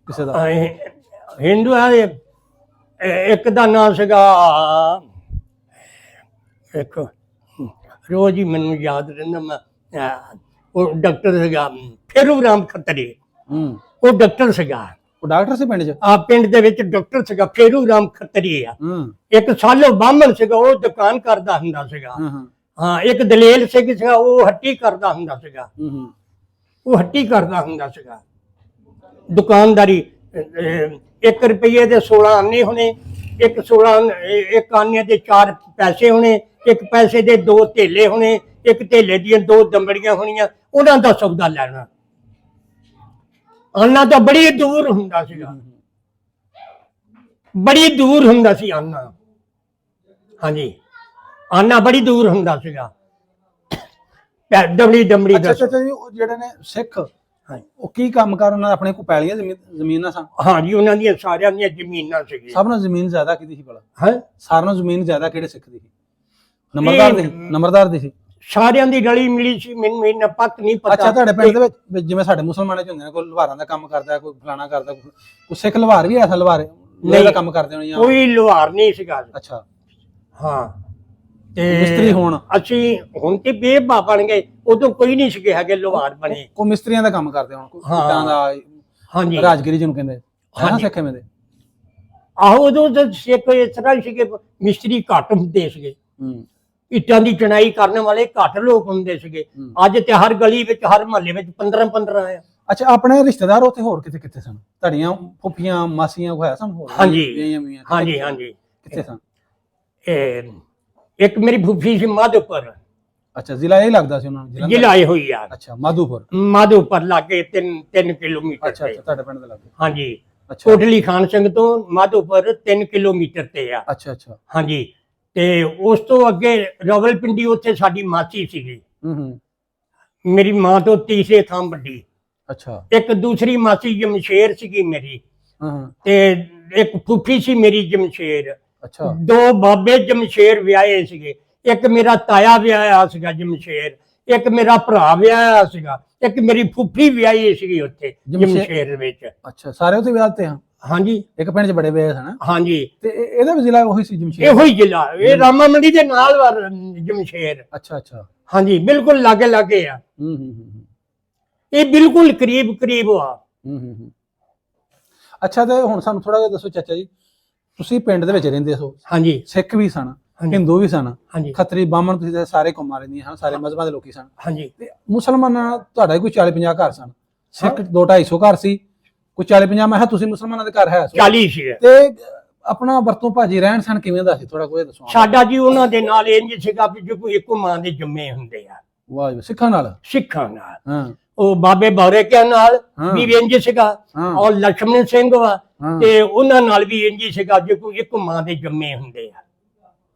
ਕਿਸੇ ਦਾ? ਹਿੰਦੂਆਂ ਦੇ ਇੱਕ ਦਾ ਨਾਮ ਸੀਗਾ, ਇੱਕ ਰੋਜ਼ ਹੀ ਮੈਨੂੰ ਯਾਦ ਰਹਿੰਦਾ, ਮੈਂ ਉਹ ਡਾਕਟਰ ਸੀਗਾ, ਫੇਰੂ ਰਾਮ ਖੱਤਰੀ, ਉਹ ਡਾਕਟਰ ਸੀਗਾ। ਉਹ ਡਾਕਟਰ ਸੀ ਪਿੰਡ 'ਚ? ਆ ਪਿੰਡ ਦੇ ਵਿੱਚ ਡਾਕਟਰ ਸੀਗਾ, ਫੇਰੂ ਰਾਮ ਖੱਤਰੀ ਆ। ਹੂੰ ਇੱਕ ਸਾਲੋ ਬਾਹਮਣ ਸੀਗਾ, ਉਹ ਦੁਕਾਨ ਕਰਦਾ ਹੁੰਦਾ ਸੀਗਾ। ਹਾਂ ਹਾਂ ਹਾਂ, ਇੱਕ ਦਲੇਲ ਸਿੰਘ ਸੀਗਾ, ਉਹ ਹੱਟੀ ਕਰਦਾ ਹੁੰਦਾ ਸੀਗਾ। ਹੂੰ ਉਹ ਹੱਟੀ ਕਰਦਾ ਹੁੰਦਾ ਸੀਗਾ, ਦੁਕਾਨਦਾਰੀ। 1 ਰੁਪਏ ਦੇ 16 ਆਨੇ ਹੋਣੇ, ਇੱਕ ਆਨੇ ਦੇ 4 ਪੈਸੇ ਹੋਣੇ, 1 ਪੈਸੇ ਦੇ 2 ਧੇਲੇ ਹੋਣੇ, 1 ਧੇਲੇ ਦੀਆਂ 2 ਦੰਬੜੀਆਂ ਹੋਣੀਆਂ, ਉਹਨਾਂ ਦਾ ਸੌਦਾ ਲੈਣਾ। ਆਨਾ ਤਾਂ ਬੜੀ ਦੂਰ ਹੁੰਦਾ ਸੀਗਾ, ਬੜੀ ਦੂਰ ਹੁੰਦਾ ਸੀ ਆਨਾ। ਹਾਂਜੀ, ਆਨਾ ਬੜੀ ਦੂਰ ਹੁੰਦਾ ਸੀਗਾ। ਦਮੜੀ ਦਮੜੀ ਅੱਛਾ ਅੱਛਾ ਜੀ, ਉਹ ਜਿਹੜੇ ਨੇ ਸਿੱਖ ਉਹ ਕੀ ਕੰਮ ਕਰ, ਉਹਨਾਂ ਦਾ ਆਪਣੇ ਕੋਲ ਪੈਲੀਆਂ ਜ਼ਮੀਨਾਂ ਸਨ? ਹਾਂਜੀ, ਉਹਨਾਂ ਦੀਆਂ ਸਾਰਿਆਂ ਦੀਆਂ ਜ਼ਮੀਨਾਂ ਸੀਗੀਆਂ। ਸਭ ਨੂੰ ਜ਼ਮੀਨ ਜ਼ਿਆਦਾ ਕਿਹਦੀ ਸੀ ਭਲਾ? ਹੈ, ਸਾਰਿਆਂ ਨੂੰ ਜ਼ਮੀਨ ਜ਼ਿਆਦਾ ਕਿਹੜੇ ਸਿੱਖ ਦੀ ਸੀ? ਨੰਬਰਦਾਰ ਦੀ ਸੀ? ਸਾਰਿਆਂ ਦੀ ਰਲੀ ਮਿਲੀ ਸੀ, ਮੈਨੂੰ ਇਹਨਾਂ ਪੱਕ ਨਹੀਂ ਪਤਾ। ਅੱਛਾ, ਤੁਹਾਡੇ ਪਿੰਡ ਦੇ ਵਿੱਚ ਜਿਵੇਂ ਸਾਡੇ ਮੁਸਲਮਾਨਾਂ ਚ ਹੁੰਦੇ ਨੇ, ਕੋਈ ਲੁਹਾਰਾਂ ਦਾ ਕੰਮ ਕਰਦਾ, ਕੋਈ ਫਲਾਣਾ ਕਰਦਾ, ਕੋਈ ਸਿੱਖ ਲੁਹਾਰ ਵੀ ਐਸਾ ਲੁਹਾਰ ਦਾ ਕੰਮ ਕਰਦੇ ਹੋਣੇ? ਕੋਈ ਲੁਹਾਰ ਨਹੀਂ ਸੀਗਾ। ਅੱਛਾ, ਹਾਂ, ਤੇ ਮਿਸਤਰੀ ਹੋਣ? ਅਸੀਂ ਹੁਣ ਤੇ ਬੇਬਾ ਬਣ ਗਏ, ਉਦੋਂ ਕੋਈ ਨਹੀਂ ਸੀਗੇ ਹੈਗੇ ਲੁਹਾਰ ਬਣੇ। ਕੋਈ ਮਿਸਤਰੀਆਂ ਦਾ ਕੰਮ ਕਰਦੇ ਹੋਣ, ਕੋਈ ਇੱਟਾਂ ਦਾ, ਹਾਂਜੀ, ਰਾਜਗੀਰੀ ਜਿਹਨੂੰ ਕਹਿੰਦੇ, ਹਾਂ ਸਿੱਖ ਐਵੇਂ ਦੇ? ਆਹੋ, ਉਦੋਂ ਤਾਂ ਸਿੱਖ ਇਸ ਤਰ੍ਹਾਂ ਸੀਗੇ, ਮਿਸਤਰੀ ਘੱਟ ਹੁੰਦੇ ਸੀਗੇ, ਹੂੰ, ਇੱਟਾਂ ਦੀ ਚਣਾਈ ਕਰਨ ਵਾਲੇ ਘੱਟ ਲੋਕ ਹੁੰਦੇ ਸੀਗੇ। ਅੱਜ ਤੇ ਹਰ ਗਲੀ ਵਿੱਚ, ਹਰ ਮਹੱਲੇ ਵਿੱਚ 15 ਆ। ਅੱਛਾ, ਆਪਣੇ ਰਿਸ਼ਤੇਦਾਰ ਉੱਥੇ ਹੋਰ ਕਿਤੇ ਕਿੱਥੇ ਸਨ? ਤੁਹਾਡੀਆਂ ਫੁੱਫੀਆਂ ਮਾਸੀਆਂ ਹੋਇਆ ਸਨ ਹੋਰ? ਹਾਂਜੀ ਹਾਂਜੀ ਹਾਂਜੀ। ਕਿੱਥੇ ਸਨ? ਇੱਕ ਮੇਰੀ ਫੁੱਫੀ ਸੀ ਮਾਧੋਪੁਰ। ਅੱਛਾ, ਜ਼ਿਲ੍ਹਾ ਇਹ ਲੱਗਦਾ ਸੀ ਉਹਨਾਂ ਨੂੰ? ਜ਼ਿਲ੍ਹਾ ਇਹ ਹੋਈ ਆ। ਅੱਛਾ, ਮਾਧੋਪੁਰ ਲਾਗੇ 3 ਕਿਲੋਮੀਟਰ। ਅੱਛਾ ਅੱਛਾ, ਤੁਹਾਡੇ ਪਿੰਡ ਦੇ ਲਾਗੇ? ਹਾਂਜੀ, ਅੱਛਾ, ਕੋਟਲੀ ਖਾਨ ਸਿੰਘ ਤੋਂ ਮਾਧੋਪੁਰ 3 ਕਿਲੋਮੀਟਰ ਤੇ ਆ। ਅੱਛਾ ਅੱਛਾ, ਹਾਂਜੀ, ਤੇ ਉਸ ਤੋਂ ਅੱਗੇ ਰਾਵਲਪਿੰਡੀ, ਉੱਥੇ ਸਾਡੀ ਮਾਸੀ ਸੀਗੀ, ਹੂੰ, ਮੇਰੀ ਮਾਂ ਤੋਂ ਤੀਸਰੇ ਥਾਂ ਵੱਡੀ। ਅੱਛਾ, ਇੱਕ ਦੂਸਰੀ ਮਾਸੀ ਜਮਸ਼ੇਰ ਸੀਗੀ ਮੇਰੀ, ਹਾਂ, ਤੇ ਇੱਕ ਫੁੱਫੀ ਸੀ ਮੇਰੀ ਜਮਸ਼ੇਰ। ਅੱਛਾ, 2 ਬਾਬੇ ਜਮਸ਼ੇਰ ਵਿਆਹੇ ਸੀਗੇ, ਇੱਕ ਮੇਰਾ ਤਾਇਆ ਵਿਆਹਿਆ ਸੀਗਾ ਜਮਸ਼ੇਰ, ਇੱਕ ਮੇਰਾ ਭਰਾ ਵਿਆਹਿਆ ਸੀਗਾ, ਇੱਕ ਮੇਰੀ ਫੁੱਫੀ ਵਿਆਹੀ ਸੀਗੀ ਉੱਥੇ ਜਮਸ਼ੇਰ ਵਿੱਚ। ਅੱਛਾ, ਸਾਰੇ ਉੱਥੇ ਵਿਆਹ ਤੇ? ਹਾਂ, ਹਾਂਜੀ, ਇੱਕ ਪਿੰਡ 'ਚ ਬੜੇ ਵਿਆਹ ਸਨ? ਹਾਂਜੀ, ਤੇ ਇਹਦਾ ਵੀ ਜ਼ਿਲ੍ਹਾ ਉਹੀ ਸੀ ਜਮਸ਼ੇਰ? ਇਹੋ ਹੀ ਜ਼ਿਲ੍ਹਾ, ਇਹ ਰਾਮਾ ਮੰਡੀ ਦੇ ਨਾਲ ਜਮਸ਼ੇਰ। ਅੱਛਾ ਅੱਛਾ, ਹਾਂਜੀ, ਬਿਲਕੁਲ ਲਾਗੇ ਲਾਗੇ ਆ। ਇਹ ਬਿਲਕੁਲ ਕਰੀਬ ਕਰੀਬ ਆ। ਅੱਛਾ, ਤੇ ਹੁਣ ਸਾਨੂੰ ਥੋੜਾ ਜਿਹਾ ਦੱਸੋ ਚਾਚਾ ਜੀ, ਤੁਸੀਂ ਪਿੰਡ ਦੇ ਵਿੱਚ ਰਹਿੰਦੇ ਹੋ? ਹਾਂਜੀ, ਸਿੱਖ ਵੀ ਸਨ, ਹਾਂਜੀ, ਹਿੰਦੂ ਵੀ ਸਨ, ਹਾਂਜੀ, ਖੱਤਰੀ ਬਾਹਮਣ, ਤੁਸੀਂ ਤਾਂ ਸਾਰੇ ਕੌਮਾਂ ਰਹਿੰਦੀਆਂ ਹਨ, ਸਾਰੇ ਮਜ਼ਹਬਾਂ ਦੇ ਲੋਕੀ ਸਨ। ਹਾਂਜੀ, ਤੇ ਮੁਸਲਮਾਨਾਂ ਨਾਲ ਤੁਹਾਡਾ ਕੋਈ 40-50 ਘਰ ਸਨ, ਸਿੱਖ 200-250 ਘਰ ਸੀ, ਕੋਈ 40-50। ਮੈਂ ਕਿਹਾ ਤੁਸੀਂ ਮੁਸਲਮਾਨਾਂ ਦੇ ਘਰ ਹੈ 40 ਸੀ। ਤੇ ਆਪਣਾ ਵਰਤੋਂ ਭਾਜੀ ਰਹਿਣ ਸਨ ਕਿਵੇਂ ਦਾ ਸੀ, ਥੋੜਾ ਕੋਈ ਦੱਸੋ? ਸਾਡਾ ਜੀ ਉਹਨਾਂ ਦੇ ਨਾਲ ਇੰਜ ਸੀਗਾ ਵੀ ਜੋ ਕੋਈ ਇੱਕੋ ਮਾਂ ਦੇ ਜੰਮੇ ਹੁੰਦੇ ਆ। ਵਾਹ ਜੀ, ਸਿੱਖਾਂ ਨਾਲ? ਸਿੱਖਾਂ ਨਾਲ। ਹਾਂ, ਉਹ ਬਾਬੇ ਬੌਰੇ ਕੇ ਨਾਲ ਹਾਂ, ਵੀ ਇੰਜ ਸੀਗਾ, ਹਾਂ, ਔਰ ਲక్ష్మణ ਸਿੰਘ ਵਾ, ਹਾਂ, ਤੇ ਉਹਨਾਂ ਨਾਲ ਵੀ ਇੰਜ ਸੀਗਾ ਜੋ ਕੋਈ ਇੱਕੋ ਮਾਂ ਦੇ ਜੰਮੇ ਹੁੰਦੇ ਆ।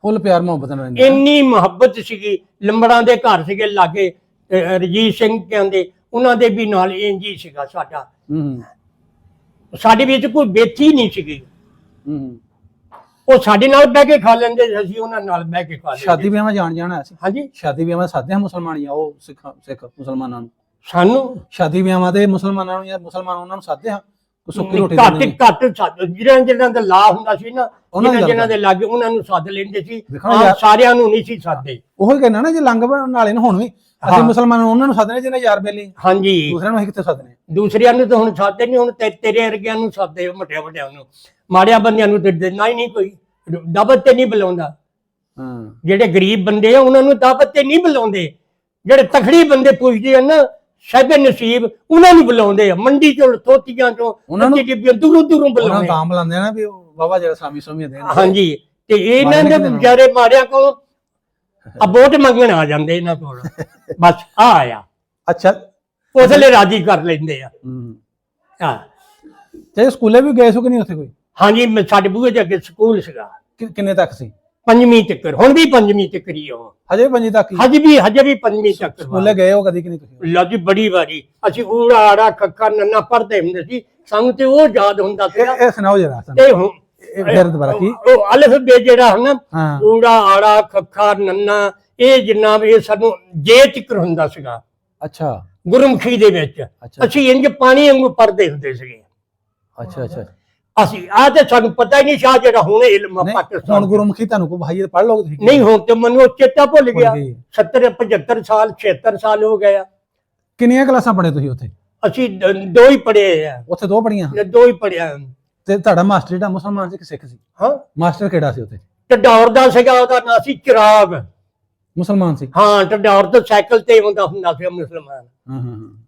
ਫੁੱਲ ਪਿਆਰ ਮੁਹੱਬਤ ਨਾਲ ਰਹਿੰਦੇ? ਇੰਨੀ ਮੁਹੱਬਤ ਸੀਗੀ। ਲੰਬੜਾਂ ਦੇ ਘਰ ਸੀਗੇ ਲਾਗੇ, ਰਜੀਤ ਸਿੰਘ ਕਹਿੰਦੇ, ਉਹਨਾਂ ਦੇ ਵੀ ਨਾਲ ਇੰਜ ਹੀ ਸੀਗਾ ਸਾਡਾ। ਸਾਡੇ ਵਿੱਚ ਕੋਈ ਬੇਥੀ ਨਹੀਂ ਸੀਗੀ। ਉਹ ਸਾਡੇ ਨਾਲ ਬਹਿ ਕੇ ਖਾ ਲੈਂਦੇ ਸੀ, ਅਸੀਂ ਉਹਨਾਂ ਨਾਲ ਬਹਿ ਕੇ ਖਾ ਲੈਂਦੇ। ਸ਼ਾਦੀ ਵਿਆਹਾਂ ਜਾਣਾ ਸੀ? ਹਾਂਜੀ, ਸ਼ਾਦੀ ਵਿਆਹਾਂ ਸਾਦੇ ਆ ਮੁਸਲਮਾਨ ਜਾਂ ਉਹ ਸਿੱਖ ਮੁਸਲਮਾਨਾਂ ਨੂੰ? ਸਾਨੂੰ ਸ਼ਾਦੀ ਵਿਆਹਾਂ ਤੇ ਮੁਸਲਮਾਨਾਂ ਨੂੰ ਜਾਂ ਮੁਸਲਮਾਨ ਉਹਨਾਂ ਨੂੰ ਸਾਦੇ ਆ? ਸੁੱਕੀ ਰੋਟੀ ਘੱਟ ਜਿਹਨਾਂ ਦਾ ਲਾ ਹੁੰਦਾ ਸੀ ਨਾ, ਜਿਹਨਾਂ ਦੇ ਲਾਗੇ, ਉਹਨਾਂ ਨੂੰ ਸੱਦ ਲੈਂਦੇ ਸੀ, ਸਾਰਿਆਂ ਨੂੰ ਨਹੀਂ ਸੀ ਸਾਦੇ। ਉਹੀ ਕਹਿਣਾ ਨਾ, ਜੇ ਲੰਗ ਨਾਲੇ ਨੂੰ ਹੁਣ ਵੀ ਅਸੀਂ ਮੁਸਲਮਾਨ ਉਹਨਾਂ ਨੂੰ ਸੱਦਨੇ ਜਿਹਨਾਂ ਯਾਰ ਬੇਲੀ। ਹਾਂਜੀ, ਦੂਸਰਿਆਂ ਨੂੰ ਅਸੀਂ ਕਿੱਥੇ ਸੱਦਨੇ? ਦੂਸਰਿਆਂ ਨੂੰ ਤਾਂ ਹੁਣ ਸਾਦੇ ਨਹੀਂ, ਹੁਣ ਤੇਰੇ ਵਰਗਿਆਂ ਨੂੰ ਸਾਦੇ, ਵੱਡਿਆਂ ਵੱਡਿਆਂ ਨੂੰ। ਮਾੜਿਆਂ ਬੰਦਿਆਂ ਨੂੰ ਤੇ ਦੇਣਾ ਹੀ ਨਹੀਂ, ਕੋਈ ਦਾਵਤ ਤੇ ਨਹੀਂ ਬੁਲਾਉਂਦਾ। ਜਿਹੜੇ ਗਰੀਬ ਬੰਦੇ ਆ ਉਹਨਾਂ ਨੂੰ ਦਾਵਤ ਤੇ ਨਹੀਂ ਬੁਲਾਉਂਦੇ। ਜਿਹੜੇ ਤਖੜੀ ਬੰਦੇ ਪੁੱਛਦੇ ਆ ਨਾ, ਸਾਬੇ ਨਸੀਬ, ਉਹਨਾਂ ਨੂੰ ਬੁਲਾਉਂਦੇ ਆ। ਮੰਡੀ ਚੋਂ, ਥੋਤੀਆਂ ਚੋਂ, ਦੂਰੋਂ ਦੂਰੋਂ ਬੁਲਾਉਂਦੇ ਤਾਂ ਬੁਲਾਉਂਦੇ ਆ ਨਾ ਵੀ ਬਾਬਾ ਜਿਹੜਾ ਸਾਮੀ ਸੋਮੀ ਦੇ। ਹਾਂਜੀ, ਤੇ ਇਹਨਾਂ ਦੇ ਵਿਚਾਰੇ ਮਾਰਿਆ ਕੋਲ ਅਬੋਟ ਮੰਗਣ ਆ ਜਾਂਦੇ ਇਹਨਾਂ ਕੋਲ, ਬਸ ਆ ਆਇਆ। ਅੱਛਾ, ਉਸਲੇ ਰਾਜੀ ਕਰ ਲੈਂਦੇ ਆ। ਹਾਂ, ਤੇ ਸਕੂਲੇ ਵੀ ਗਏ ਸੋ ਕਿ ਨਹੀਂ ਉੱਥੇ ਕੋਈ? ਹਾਂਜੀ, ਸਾਡੇ ਬੂਹੇ ਦੇ ਅੱਗੇ ਸਕੂਲ ਸੀਗਾ। ਕਿੰਨੇ ਤੱਕ ਸੀ? 5ਵੀਂ ਤੱਕ, ਹੁਣ ਵੀ 5ਵੀਂ ਤੱਕ ਹੀ ਹੋ। ਹਜੇ 5ਵੀਂ ਤੱਕ? ਹਜੇ ਵੀ 5ਵੀਂ ਤੱਕ ਸਕੂਲੇ ਗਏ ਹੋ ਕਦੀ ਕਿ ਨਹੀਂ ਤੁਸੀਂ? ਲਓ ਜੀ, ਬੜੀ ਵਾਰੀ ਅਸੀਂ ਊੜਾ ਆੜਾ ਕੱਕਾ ਨੰਨਾ ਪੜ੍ਹਦੇ ਹੁੰਦੇ ਸੀ, ਸਾਨੂੰ ਤੇ ਉਹ ਯਾਦ ਹੁੰਦਾ ਸੀ। ਇਹ ਸੁਣਾਓ ਜਰਾ। ਤੇ ਹੁਣ ਫਿਰ ਦੁਬਾਰਾ ਕੀ? ਉਹ ਅਲਫ ਬੇ ਜਿਹੜਾ ਹੈ ਨਾ, ਹਾਂ, ਊੜਾ ਆੜਾ ਕੱਕਾ ਨੰਨਾ, ਇਹ ਜਿੰਨਾ ਵੀ ਸਾਨੂੰ ਜੇ ਜ਼ਿਕਰ ਹੁੰਦਾ ਸੀਗਾ। ਅੱਛਾ, ਗੁਰਮੁਖੀ ਦੇ ਵਿੱਚ ਅਸੀਂ ਇੰਜ ਪਾਣੀ ਵਾਂਗੂ ਪੜ੍ਹਦੇ ਹੁੰਦੇ ਸੀਗੇ। ਅੱਛਾ ਅੱਛਾ, ਅਸੀਂ ਆ ਤੇ ਸਾਨੂੰ ਪਤਾ ਹੀ ਨਹੀਂ ਸ਼ਾਹ ਜਿਹੜਾ ਹੁਣ ਇਲਮ ਪਾਕਿਸਤਾਨ। ਹੁਣ ਗੁਰਮੁਖੀ ਤੁਹਾਨੂੰ ਕੋ ਭਾਈ ਪੜ੍ਹ ਲਓਗੇ ਤੁਸੀਂ? ਨਹੀਂ, ਹੁਣ ਤੇ ਮੈਨੂੰ ਚੇਤਾ ਭੁੱਲ ਗਿਆ। 70 75 ਸਾਲ 76 ਸਾਲ ਹੋ ਗਏ ਆ। ਕਿੰਨੀਆਂ ਕਲਾਸਾਂ ਪੜ੍ਹੇ ਤੁਸੀਂ ਉੱਥੇ? ਅਸੀਂ ਦੋ ਹੀ ਪੜ੍ਹੇ ਆ, ਉੱਥੇ ਦੋ ਪੜੀਆਂ? ਦੋ ਹੀ ਪੜ੍ਹਿਆ। ਤੇ ਤੁਹਾਡਾ ਮਾਸਟਰ ਜਿਹੜਾ ਮੁਸਲਮਾਨ ਸੀ ਕਿ ਸਿੱਖ ਸੀ? ਹਾਂ, ਮਾਸਟਰ ਕਿਹੜਾ ਸੀ ਉੱਥੇ? ਟਡੌਰ ਦਾ ਸੀਗਾ, ਉਹਦਾ ਨਾਂ ਸੀ ਚਿਰਾਗ। ਮੁਸਲਮਾਨ ਸੀ? ਹਾਂ, ਟਡੌਰ ਤੋਂ ਸਾਈਕਲ ਤੇ ਆਉਂਦਾ ਹੁੰਦਾ ਸੀ ਮੁਸਲਮਾਨ। ਹਾਂ ਹਾਂ ਹਾਂ।